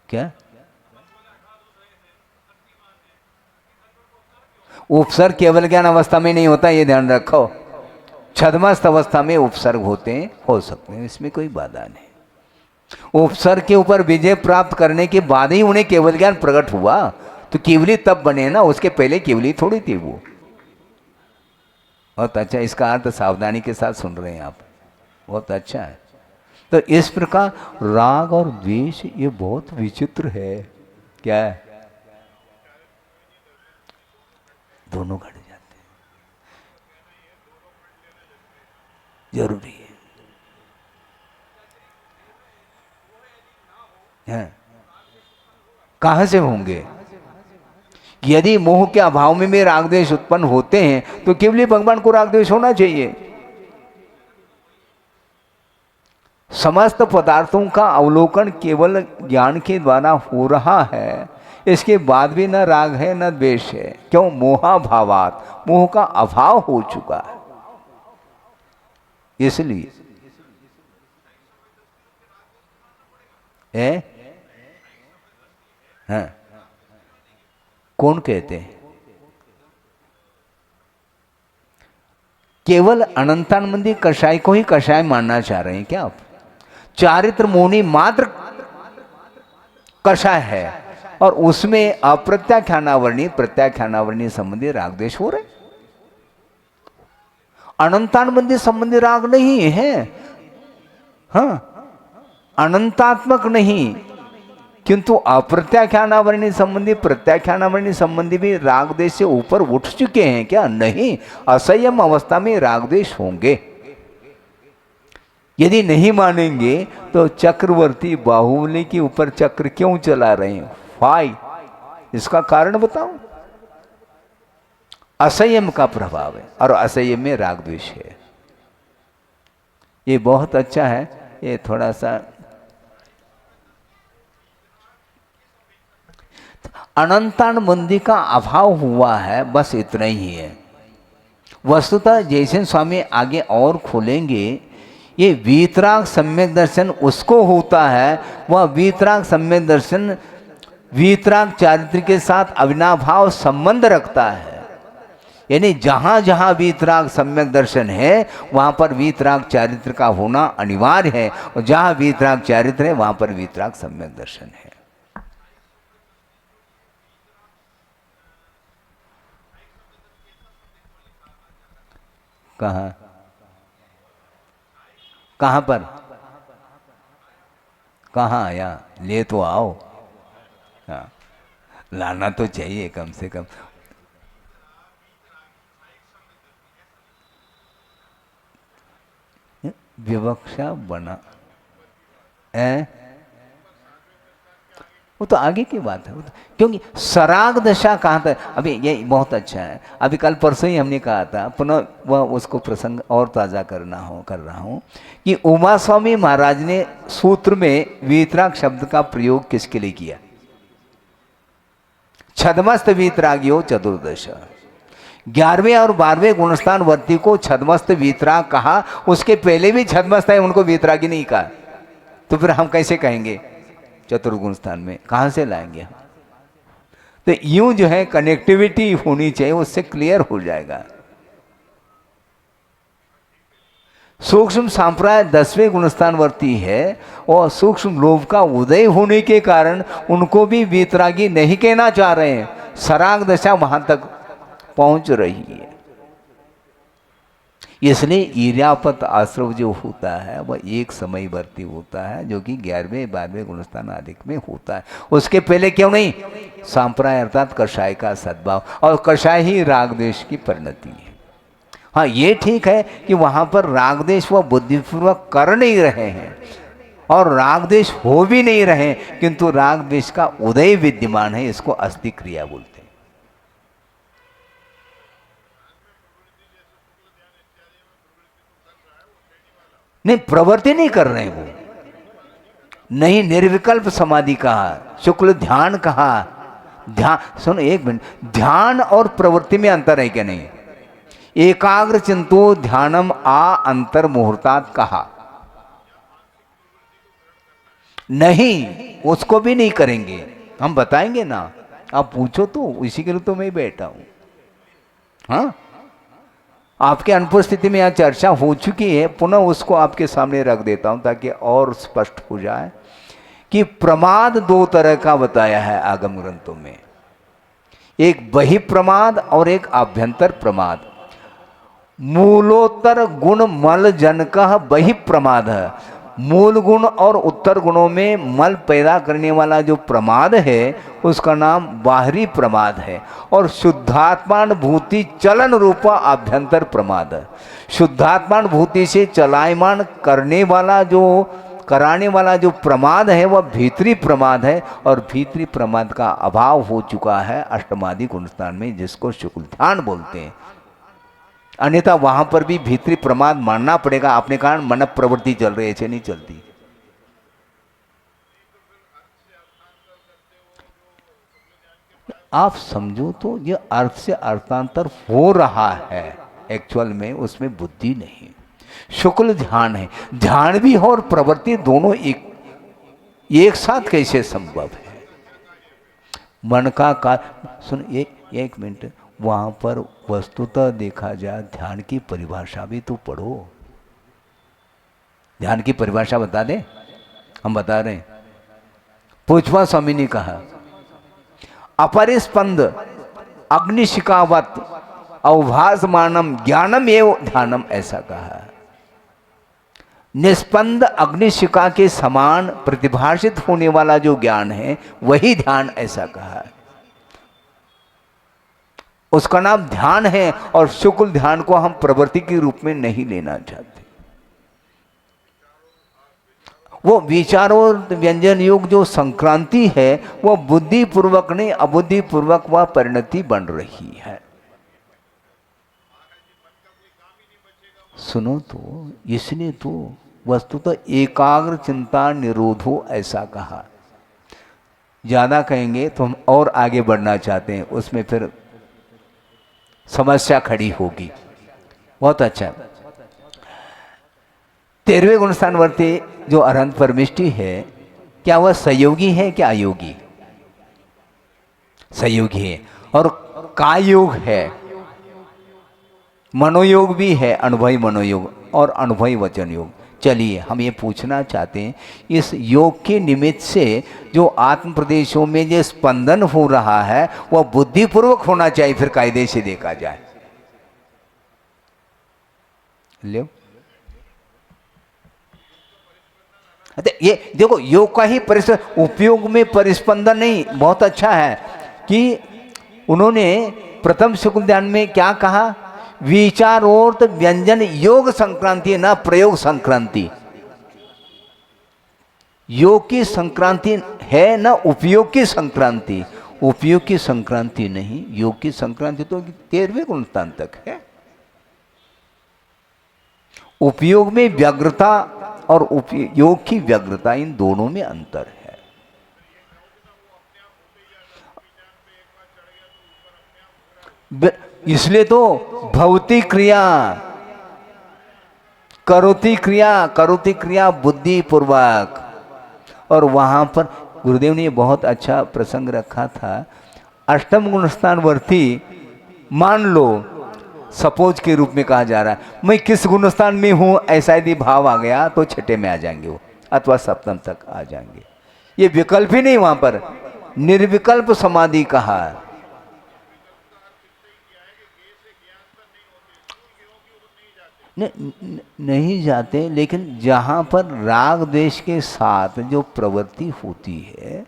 क्या उपसर्ग केवल ज्ञान अवस्था में नहीं होता, ये ध्यान रखो। छद्मस्त अवस्था में उपसर्ग होते हैं, हो सकते हैं, इसमें कोई बाधा नहीं। उपसर्ग के ऊपर विजय प्राप्त करने के बाद ही उन्हें केवल ज्ञान प्रकट हुआ, तो केवली तब बने ना, उसके पहले केवली थोड़ी थी वो। बहुत अच्छा, इसका अर्थ सावधानी के साथ सुन रहे हैं आप, बहुत अच्छा है। तो इस प्रकार राग और द्वेष ये बहुत विचित्र है। क्या है? दोनों घट जाते हैं, जरूरी है। कहां से होंगे? यदि मोह के अभाव में भी राग द्वेष उत्पन्न होते हैं तो केवल भगवान को राग द्वेष होना चाहिए। समस्त पदार्थों का अवलोकन केवल ज्ञान के द्वारा हो रहा है, इसके बाद भी न राग है न द्वेष है। क्यों? मोहाभावात, मोह का अभाव हो चुका है, इसलिए है। हाँ, कौन कहते हैं? केवल अनंतानंदी कषाय को ही कषाय मानना चाह रहे हैं क्या आप? चारित्र मोहनी मात्र कषाय है, और उसमें अप्रत्याख्यानावर्णी प्रत्याख्यानावर्णी संबंधी राग द्वेष हो रहे। अनंतानंदी संबंधी राग नहीं है। हाँ, अनंतात्मक नहीं, किंतु अप्रत्याख्यानावर्णी संबंधी प्रत्याख्यानावर्णी संबंधी भी राग द्वेष से ऊपर उठ चुके हैं क्या? नहीं, असंयम अवस्था में राग द्वेष होंगे। यदि नहीं मानेंगे तो चक्रवर्ती बाहुबली के ऊपर चक्र क्यों चला रहे हैं? फाई, इसका कारण बताओ। असंयम का प्रभाव है, और असंयम में राग द्वेष है। ये बहुत अच्छा है। ये थोड़ा सा अनंतान मंदी का अभाव हुआ है, बस इतना ही है। वस्तुतः जैसे स्वामी आगे और खोलेंगे, ये वीतराग सम्यक दर्शन उसको होता है, वह वीतराग सम्यक दर्शन वीतराग चारित्र के साथ अविनाभाव संबंध रखता है। यानी जहाँ जहाँ वीतराग सम्यक दर्शन है वहाँ पर वीतराग चारित्र का होना अनिवार्य है, और जहाँ वीतराग चारित्र है वहाँ पर वीतराग सम्यक दर्शन है। कहाँ कहाँ पर कहाँ आया? ले तो आओ। हाँ, लाना तो चाहिए कम से कम। विवक्षा बना है, वो तो आगे की बात है। क्योंकि सराग दशा कहाँ तक, अभी ये बहुत अच्छा है। अभी कल परसों ही हमने कहा था, पुनः वह उसको प्रसंग और ताज़ा कर रहा हूँ कि उमा स्वामी महाराज ने सूत्र में वीतराग शब्द का प्रयोग किसके लिए किया? छदमस्त वीतरागियो चतुर्दश, 11वें और 12वें गुणस्थान वर्ती को छदमस्त वीतराग कहा। उसके पहले भी छदमस्त है, उनको वीतरागी नहीं कहा। तो फिर हम कैसे कहेंगे चतुर्गुण स्थान में? कहाँ से लाएंगे हम? तो यूं जो है कनेक्टिविटी होनी चाहिए, उससे क्लियर हो जाएगा। सूक्ष्म सांप्राय 10वें गुणस्थानवर्ती है, और सूक्ष्म लोभ का उदय होने के कारण उनको भी वीतरागी नहीं कहना चाह रहे हैं। सराग दशा वहां तक पहुंच रही है। इसलिए ईर्यापत आश्रव जो होता है वह एक समय वर्ती होता है, जो कि 11वें 12वें गुणस्थान आदि में होता है। उसके पहले क्यों नहीं? सांप्राय अर्थात कषाय का सद्भाव, और कषाय ही रागदेश की परिणति है। हाँ, ये ठीक है कि वहाँ पर रागदेश वह बुद्धिपूर्वक कर नहीं रहे हैं और रागदेश हो भी नहीं रहे, किंतु रागदेश का उदय विद्यमान है। इसको अस्थि क्रिया बोलते हैं। नहीं, प्रवृत्ति नहीं कर रहे हैं वो, नहीं। निर्विकल्प समाधि कहा, शुक्ल ध्यान कहा। ध्यान, सुनो एक मिनट, ध्यान और प्रवृत्ति में अंतर है क्या? नहीं। एकाग्र चिंतो ध्यानम आ अंतर मुहूर्तात् कहा, नहीं, उसको भी नहीं करेंगे। हम बताएंगे ना, आप पूछो तो, इसी के लिए तो मैं बैठा हूं। हाँ, आपके अनुपस्थिति में यहाँ चर्चा हो चुकी है, पुनः उसको आपके सामने रख देता हूं ताकि और स्पष्ट हो जाए कि प्रमाद दो तरह का बताया है आगम ग्रंथों में, एक बहि प्रमाद और एक आभ्यंतर प्रमाद। मूलोत्तर गुण मल जनक बहि प्रमाद है। मूल गुण और उत्तर गुणों में मल पैदा करने वाला जो प्रमाद है उसका नाम बाहरी प्रमाद है, और शुद्धात्मानुभूति चलन रूपा आभ्यंतर प्रमाद है। शुद्धात्मानुभूति से चलायमान करने वाला जो कराने वाला जो प्रमाद है वह भीतरी प्रमाद है, और भीतरी प्रमाद का अभाव हो चुका है अष्टमादि गुणस्थान में, जिसको शुक्ल ध्यान बोलते हैं। अन्यथा वहां पर भी भीतरी प्रमाद मानना पड़ेगा। आपने कहा मन प्रवृत्ति चल रही है, नहीं चलती। आप समझो तो ये अर्थ से अर्थांतर हो रहा है, एक्चुअल में उसमें बुद्धि नहीं। शुक्ल ध्यान है, ध्यान भी हो और प्रवृत्ति दोनों एक साथ कैसे संभव है? मन का सुन, एक मिनट, वहां पर वस्तुतः देखा जाए ध्यान की परिभाषा भी तो पढ़ो। ध्यान की परिभाषा बता दे, हम बता रहे हैं। पूछवा स्वामी ने कहा, अपरिस्पंद अग्निशिखावत अवभासमानम ज्ञानम एवं ध्यानम, ऐसा कहा। निस्पंद अग्निशिखा के समान प्रतिभाषित होने वाला जो ज्ञान है वही ध्यान, ऐसा कहा। उसका नाम ध्यान है, और शुक्ल ध्यान को हम प्रवृत्ति के रूप में नहीं लेना चाहते। वो विचारों व्यंजन युग जो संक्रांति है वो बुद्धि पूर्वक नहीं, अबुद्धि पूर्वक वह परिणति बन रही है। सुनो तो, इसलिए तो वस्तु तो एकाग्र चिंता निरोधो ऐसा कहा। ज़्यादा कहेंगे तो हम और आगे बढ़ना चाहते हैं, उसमें फिर समस्या खड़ी होगी। बहुत अच्छा। 13वें गुणस्थानवर्ती जो अरहंत परमिष्टि है, क्या वह सहयोगी है क्या अयोगी? सहयोगी है। और काय योग है, मनोयोग भी है, अनुभवी मनोयोग और अनुभवी वचन योग। चलिए हम ये पूछना चाहते हैं, इस योग के निमित्त से जो आत्म प्रदेशों में जो स्पंदन हो रहा है वह बुद्धिपूर्वक होना चाहिए, फिर कायदे से देखा जाए। लो ये देखो, योग का ही उपयोग में परिस्पंदन नहीं। बहुत अच्छा है कि उन्होंने प्रथम शुक्ल ध्यान में क्या कहा, विचारोर्थ व्यंजन योग संक्रांति ना प्रयोग संक्रांति। योग की संक्रांति है ना उपयोग की संक्रांति। उपयोग की संक्रांति नहीं, योग की संक्रांति तो 13वें गुणस्थान तक है। उपयोग में व्यग्रता और उपयोग की व्यग्रता, इन दोनों में अंतर है। इसलिए तो भौतिक क्रिया, करोति क्रिया बुद्धि पूर्वक। और वहां पर गुरुदेव ने बहुत अच्छा प्रसंग रखा था। अष्टम गुणस्थानवर्ती मान लो सपोज के रूप में कहा जा रहा है, मैं किस गुणस्थान में हूं, ऐसा यदि भाव आ गया तो छठे में आ जाएंगे वो, अथवा सप्तम तक आ जाएंगे। ये विकल्प ही नहीं, वहां पर निर्विकल्प समाधि कहा है। नहीं जाते, लेकिन जहाँ पर राग द्वेष के साथ जो प्रवृत्ति होती है,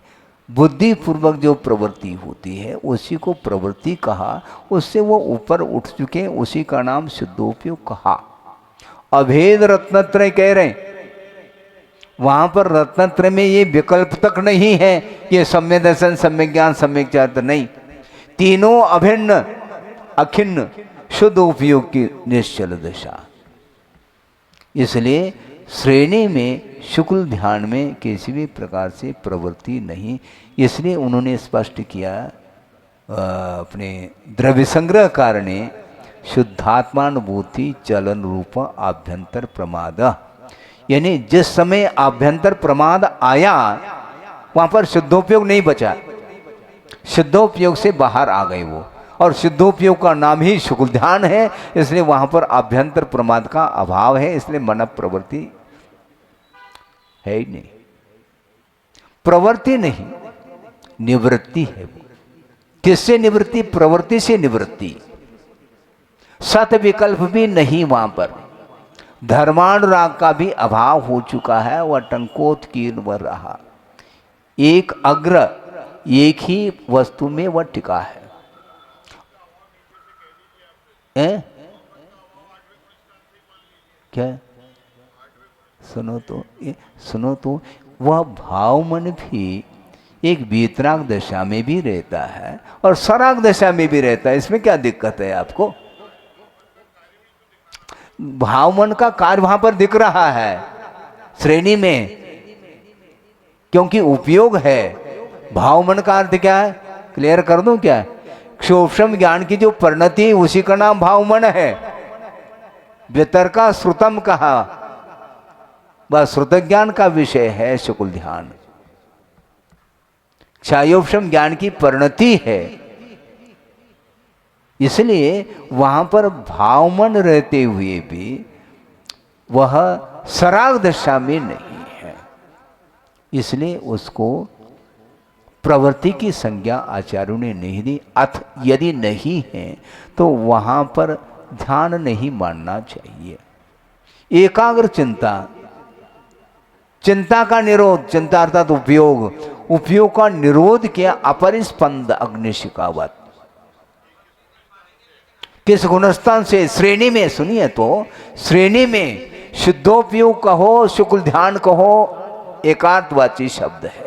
बुद्धि पूर्वक जो प्रवृत्ति होती है, उसी को प्रवृत्ति कहा। उससे वो ऊपर उठ चुके, उसी का नाम शुद्धोपयोग कहा। अभेद रत्नत्रय कह रहे हैं, वहां पर रत्नत्रय में ये विकल्प तक नहीं है कि सम्यक दर्शन, सम्यक ज्ञान, सम्यक चारित्र, नहीं। तीनों अभिन्न अखिन्न शुद्ध उपयोग की निश्चल दशा। इसलिए श्रेणी में शुक्ल ध्यान में किसी भी प्रकार से प्रवृत्ति नहीं। इसलिए उन्होंने स्पष्ट किया, अपने द्रव्य संग्रह कारणे शुद्धात्मानुभूति चलन रूप आभ्यंतर प्रमाद। यानी जिस समय आभ्यंतर प्रमाद आया वहां पर शुद्धोपयोग नहीं बचा, शुद्धोपयोग से बाहर आ गए वो। और शुद्धोपयोग का नाम ही शुक्ल ध्यान है, इसलिए वहां पर आभ्यंतर प्रमाद का अभाव है। इसलिए मन प्रवृत्ति है ही नहीं, प्रवृत्ति नहीं, निवृत्ति है वो। किससे निवृत्ति? प्रवृत्ति से निवृत्ति। सत विकल्प भी नहीं वहां पर। धर्मानुराग का भी अभाव हो चुका है, वह टंकोत्कीर्ण वर रहा। एक अग्र, एक ही वस्तु में वह टिका है। क्या? सुनो तो वह भाव मन भी एक वीतराग दशा में भी रहता है और सराग दशा में भी रहता है। इसमें क्या दिक्कत है आपको? भाव मन का कार्य वहां पर दिख रहा है श्रेणी में, क्योंकि उपयोग है। भाव मन का अर्थ क्या है, क्लियर कर दूं क्या? क्षोभम ज्ञान की जो परिणति, उसी का नाम भाव मन है। व्यतर्का श्रुतम कहा, वह श्रुत ज्ञान का विषय है शुक्ल ध्यान। क्षयोपम ज्ञान की परिणति है। इसलिए वहां पर भावमन रहते हुए भी वह सराग दशा में नहीं है, इसलिए उसको प्रवृत्ति की संज्ञा आचार्यों ने नहीं दी। अथ यदि नहीं है तो वहां पर ध्यान नहीं मानना चाहिए। एकाग्र चिंता, चिंता का निरोध, चिंता अर्थात उपयोग, उपयोग का निरोध किया अपरिस्पंद अग्निशिखावत। किस गुणस्थान से? श्रेणी में। सुनिए तो, श्रेणी में शुद्धोपयोग कहो, शुक्ल ध्यान कहो, एकार्थवाची शब्द है।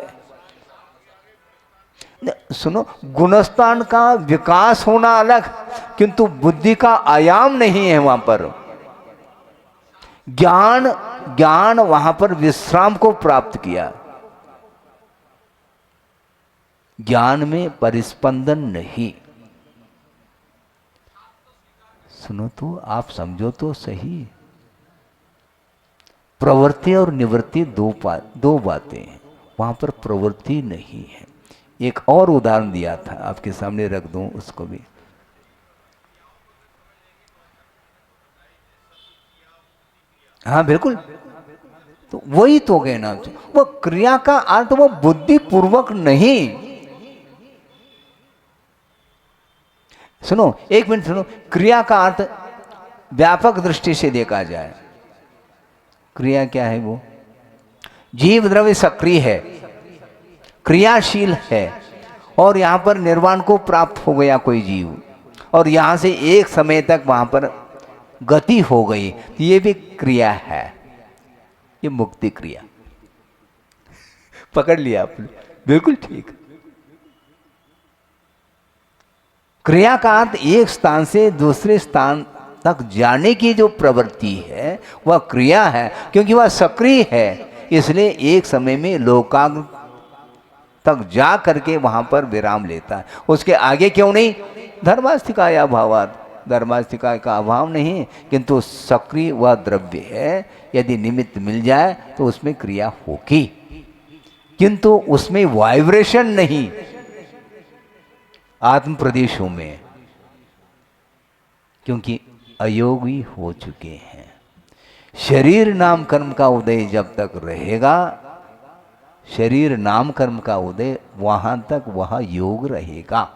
सुनो, गुणस्थान का विकास होना अलग, किंतु बुद्धि का आयाम नहीं है वहां पर। ज्ञान ज्ञान वहां पर विश्राम को प्राप्त किया। ज्ञान में परिस्पंदन नहीं। सुनो तो, आप समझो तो सही। प्रवृत्ति और निवृत्ति दो बातें हैं, वहां पर प्रवृत्ति नहीं है। एक और उदाहरण दिया था, आपके सामने रख दूं उसको भी। हाँ बिल्कुल, तो वही तो कहना, वो क्रिया का अर्थ वो बुद्धि पूर्वक नहीं। सुनो, एक मिनट सुनो। क्रिया का अर्थ व्यापक दृष्टि से देखा जाए, क्रिया क्या है? वो जीव द्रव्य सक्रिय है, क्रियाशील है, और यहां पर निर्वाण को प्राप्त हो गया कोई जीव, और यहां से एक समय तक वहां पर गति हो गई, तो ये भी क्रिया है, ये मुक्ति क्रिया। पकड़ लिया आपने, बिल्कुल ठीक। क्रिया का अर्थ एक स्थान से दूसरे स्थान तक जाने की जो प्रवृत्ति है वह क्रिया है, क्योंकि वह सक्रिय है, इसलिए एक समय में लोकाग्र तक जा करके वहां पर विराम लेता है। उसके आगे क्यों नहीं? धर्मास्तिकाया अभावात, धर्मास्तिका का अभाव नहीं, किंतु सक्रिय वह द्रव्य है, यदि निमित्त मिल जाए तो उसमें क्रिया होगी, किंतु उसमें वाइब्रेशन नहीं। आत्म प्रदेशों में, क्योंकि अयोगी हो चुके हैं। शरीर नाम कर्म का उदय जब तक रहेगा, शरीर नाम कर्म का उदय, वहां तक वह योग रहेगा,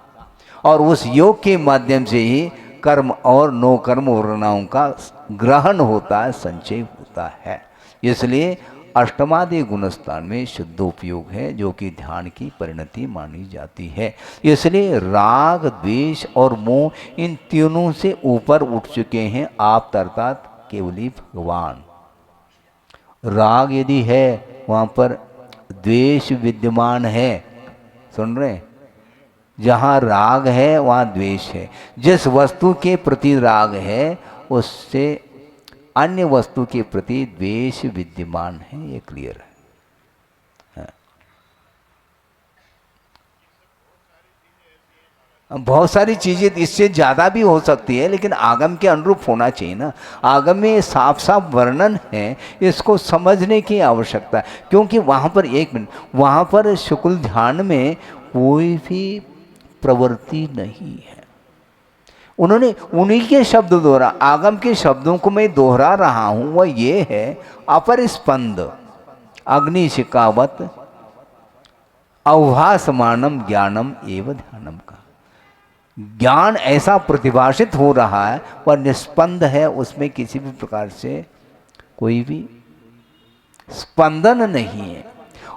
और उस योग के माध्यम से ही कर्म और नो कर्म वर्णाओं का ग्रहण होता है, संचय होता है। इसलिए अष्टमादि गुणस्थान में शुद्धोपयोग है, जो कि ध्यान की परिणति मानी जाती है। इसलिए राग, द्वेष और मोह इन तीनों से ऊपर उठ चुके हैं आप, अर्थात केवली भगवान। राग यदि है, वहाँ पर द्वेष विद्यमान है। सुन रहे? जहाँ राग है वहाँ द्वेष है। जिस वस्तु के प्रति राग है, उससे अन्य वस्तु के प्रति द्वेष विद्यमान है, ये क्लियर है। बहुत सारी चीजें इससे ज्यादा भी हो सकती है, लेकिन आगम के अनुरूप होना चाहिए ना। आगम में साफ साफ वर्णन है, इसको समझने की आवश्यकता है। क्योंकि वहां पर, एक मिनट, वहां पर शुक्ल ध्यान में कोई भी प्रवृत्ति नहीं है। उन्होंने उन्हीं के शब्द दोहरा, आगम के शब्दों को मैं दोहरा रहा हूं, वह ये है, अपरिस्पंद अग्निशिखावत अवभासमानम ज्ञानम एवं ध्यानम का। ज्ञान ऐसा प्रतिभाषित हो रहा है, वह निस्पंद है, उसमें किसी भी प्रकार से कोई भी स्पंदन नहीं है।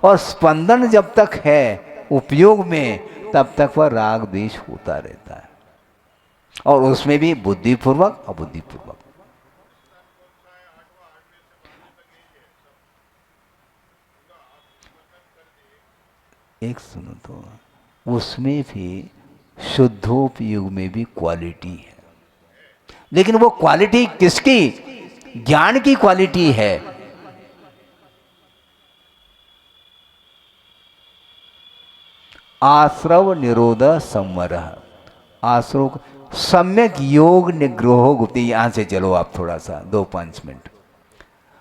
और स्पंदन जब तक है उपयोग में, तब तक वह राग द्वेष होता रहता है, और उसमें भी बुद्धिपूर्वक अबुद्धिपूर्वक। एक सुनो तो, उसमें भी शुद्धोपयोग में भी क्वालिटी है, लेकिन वो क्वालिटी किसकी? ज्ञान की क्वालिटी है। आश्रव निरोध संवरः, आश्रव सम्यक योग निग्रहो गुप्ति। यहां से चलो आप थोड़ा सा 2-5 मिनट।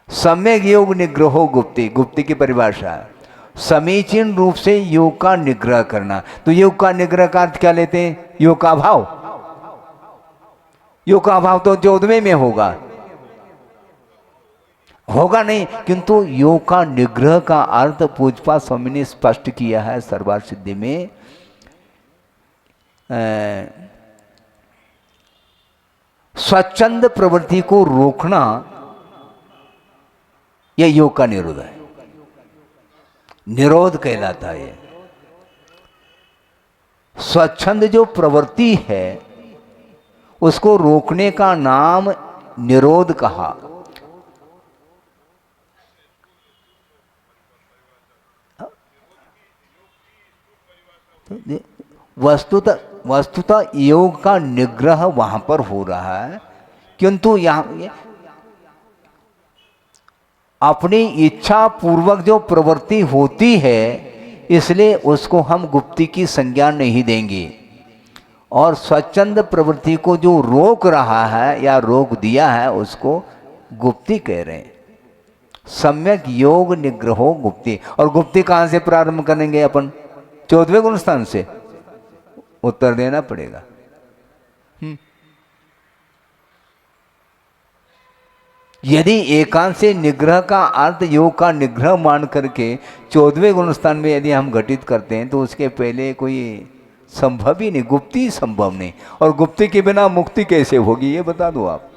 सम्यक योग निग्रहो गुप्ति, गुप्ति की परिभाषा है समीचीन रूप से योग का निग्रह करना। तो योग का निग्रह का अर्थ क्या लेते हैं? योग का अभाव। योग का अभाव तो 14वें में होगा, होगा नहीं, किंतु योग का निग्रह का अर्थ पूज्यपाद स्वामी ने स्पष्ट किया है सर्वार्थ सिद्धि में। स्वच्छंद प्रवृत्ति को रोकना, यह योग का निरोध है, निरोध कहलाता है। स्वच्छंद जो प्रवृत्ति है उसको रोकने का नाम निरोध कहा। वस्तुतः योग का निग्रह वहां पर हो रहा है, किंतु यहां अपनी इच्छा पूर्वक जो प्रवृत्ति होती है, इसलिए उसको हम गुप्ती की संज्ञा नहीं देंगे। और स्वच्छंद प्रवृत्ति को जो रोक रहा है या रोक दिया है उसको गुप्ती कह रहे हैं। सम्यक योग निग्रहो गुप्ती। और गुप्ती कहाँ से प्रारंभ करेंगे अपन? 14वें गुण स्थान से उत्तर देना पड़ेगा। यदि एकांत से निग्रह का अर्थ योग का निग्रह मान करके 14वें गुण स्थान में यदि हम घटित करते हैं तो उसके पहले कोई संभव ही नहीं, गुप्ती संभव नहीं। और गुप्ती के बिना मुक्ति कैसे होगी ये बता दो आप।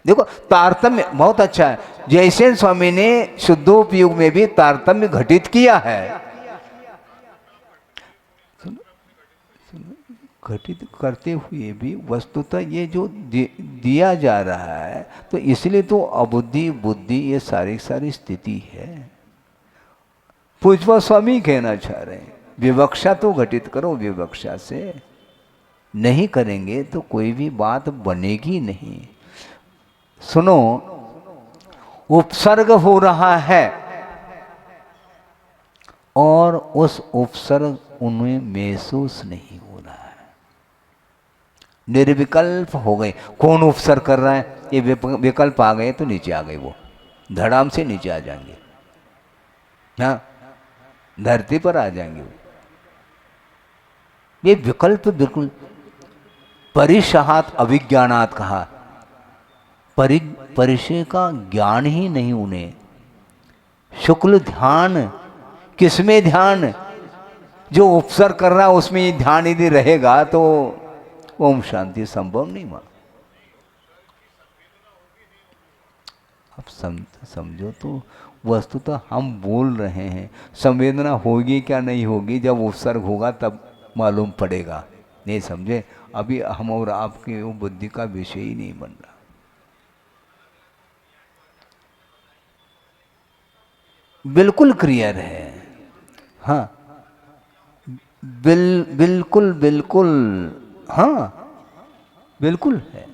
देखो तारतम्य बहुत अच्छा है। जयसेन स्वामी ने शुद्धोपयोग में भी तारतम्य घटित किया है। घटित करते हुए भी वस्तुतः ये जो दिया जा रहा है तो इसलिए तो अबुद्धि बुद्धि ये सारी सारी स्थिति है। पूज्य स्वामी कहना चाह रहे हैं विवक्षा तो घटित करो, विवक्षा से नहीं करेंगे तो कोई भी बात बनेगी नहीं। सुनो, उपसर्ग हो रहा है और उस उपसर्ग उन्हें महसूस नहीं हो रहा है, निर्विकल्प हो गए। कौन उपसर्ग कर रहा है? ये विकल्प आ गए तो नीचे आ गए, वो धड़ाम से नीचे आ जाएंगे, हाँ धरती पर आ जाएंगे। ये विकल्प बिल्कुल परिशहात अभिज्ञानात कहा, परिचय का ज्ञान ही नहीं उन्हें। शुक्ल ध्यान, किसमें ध्यान? जो उपसर्ग कर रहा है उसमें ध्यान यदि रहेगा तो ओम शांति संभव नहीं मां। अब समझो तो वस्तुतः हम बोल रहे हैं, संवेदना होगी क्या नहीं होगी, जब उपसर्ग होगा तब मालूम पड़ेगा। नहीं समझे? अभी हम और आपकी वो बुद्धि का विषय ही नहीं बन रहा। बिल्कुल क्लियर है, हाँ बिल्कुल बिल्कुल, हाँ बिल्कुल है।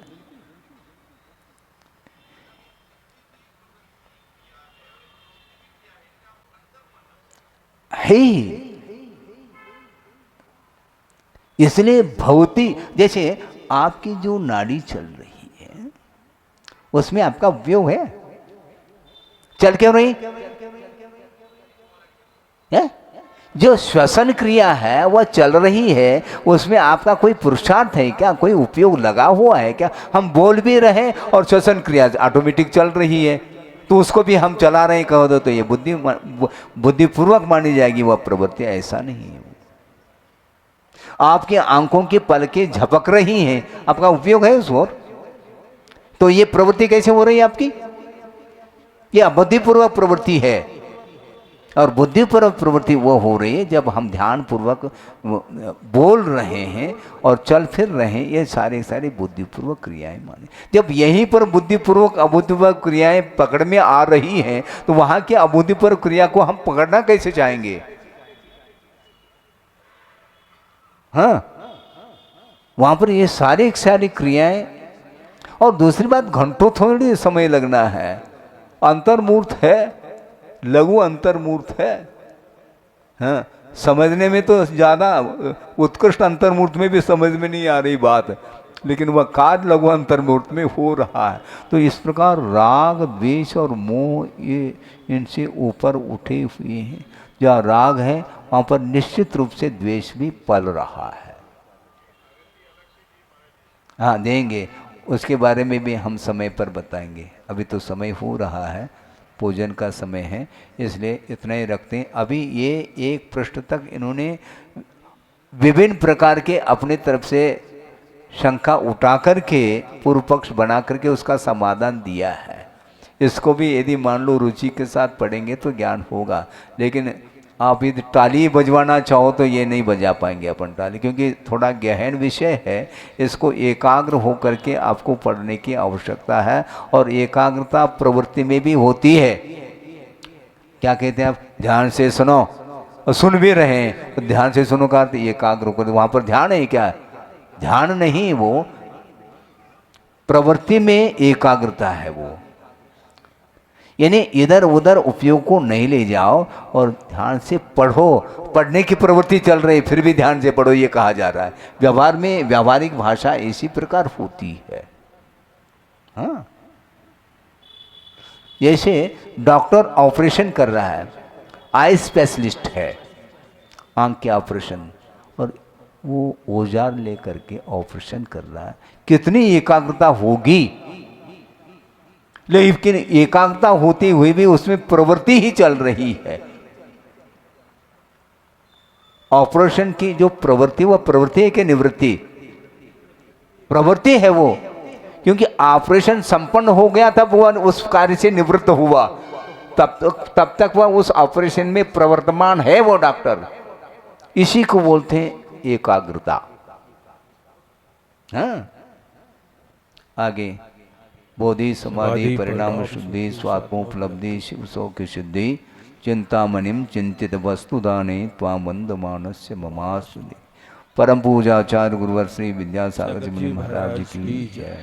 ही इसलिए भौतिक, जैसे आपकी जो नाड़ी चल रही है उसमें आपका व्यू है, चल क्यों रही है? जो श्वसन क्रिया है वह चल रही है, उसमें आपका कोई पुरुषार्थ है क्या? कोई उपयोग लगा हुआ है क्या? हम बोल भी रहे और श्वसन क्रिया ऑटोमेटिक चल रही है तो उसको भी हम चला रहे हैं कहो तो ये बुद्धिपूर्वक मानी जाएगी वह प्रवृत्ति। ऐसा नहीं है। आपकी आंखों की पलकें झपक रही हैं, आपका उपयोग है उस ओर, तो ये प्रवृत्ति कैसे हो रही है आपकी? ये अबुद्धिपूर्वक प्रवृत्ति है। और बुद्धिपूर्वक प्रवृत्ति वो हो रही है जब हम ध्यान पूर्वक बोल रहे हैं और चल फिर रहे हैं, ये सारी बुद्धिपूर्वक क्रियाएं माने। जब यहीं पर बुद्धिपूर्वक अबुद्धिपूर्वक क्रियाएं पकड़ में आ रही हैं तो वहां की अबुद्धिपूर्वक क्रिया को हम पकड़ना कैसे चाहेंगे? हाँ, वहां पर ये सारी क्रियाएं। और दूसरी बात, घंटों थोड़ी समय लगना है, अंतर्मूर्त है, लघु अंतर्मूर्त है। हाँ, समझने में तो ज़्यादा उत्कृष्ट अंतर्मूर्त में भी समझ में नहीं आ रही बात, लेकिन वह कार्य लघु अंतर्मूर्त में हो रहा है। तो इस प्रकार राग द्वेष और मोह ये इनसे ऊपर उठे हुए हैं। जहाँ राग है वहाँ पर निश्चित रूप से द्वेष भी पल रहा है। हाँ देंगे, उसके बारे में भी हम समय पर बताएंगे। अभी तो समय हो रहा है, पूजन का समय है, इसलिए इतना ही रखते हैं। अभी ये एक पृष्ठ तक इन्होंने विभिन्न प्रकार के अपने तरफ से शंका उठा करके पूर्व पक्ष बना करके उसका समाधान दिया है। इसको भी यदि मान लो रुचि के साथ पढ़ेंगे तो ज्ञान होगा, लेकिन आप यदि ताली बजवाना चाहो तो ये नहीं बजा पाएंगे अपन ताली, क्योंकि थोड़ा गहन विषय है। इसको एकाग्र होकर के आपको पढ़ने की आवश्यकता है, और एकाग्रता प्रवृत्ति में भी होती है। क्या कहते हैं आप? ध्यान से सुनो, और सुन भी रहे हैं तो ध्यान से सुनो का अर्थ एकाग्र होकर। वहाँ पर ध्यान है क्या? ध्यान नहीं, वो प्रवृत्ति में एकाग्रता है। वो यानी इधर उधर उपयोग को नहीं ले जाओ और ध्यान से पढ़ो। पढ़ने की प्रवृत्ति चल रही फिर भी ध्यान से पढ़ो, ये कहा जा रहा है। व्यवहार में व्यावहारिक भाषा इसी प्रकार होती है। हाँ, जैसे डॉक्टर ऑपरेशन कर रहा है, आई स्पेशलिस्ट है, आंख के ऑपरेशन, और वो औजार लेकर के ऑपरेशन कर रहा है, कितनी एकाग्रता होगी। लेकिन एकाग्रता होते हुए भी उसमें प्रवृत्ति ही चल रही है। ऑपरेशन की जो प्रवृत्ति, वह प्रवृत्ति है कि निवृत्ति? प्रवृत्ति है वो, क्योंकि ऑपरेशन संपन्न हो गया तब वह उस कार्य से निवृत्त हुआ, तब तक वह उस ऑपरेशन में प्रवर्तमान है वो डॉक्टर। इसी को बोलते हैं एकाग्रता। हाँ, आगे बोधि समाधि परिणाम शुद्धि स्वात्मोपलब्धि शिव सौख्य सिद्धि चिंतामणिम चिंतित वस्तुदाने त्वामंदमानस्य ममासुदि। परम पूजा आचार्य गुरुवर श्री विद्यासागर जी महाराज की जय।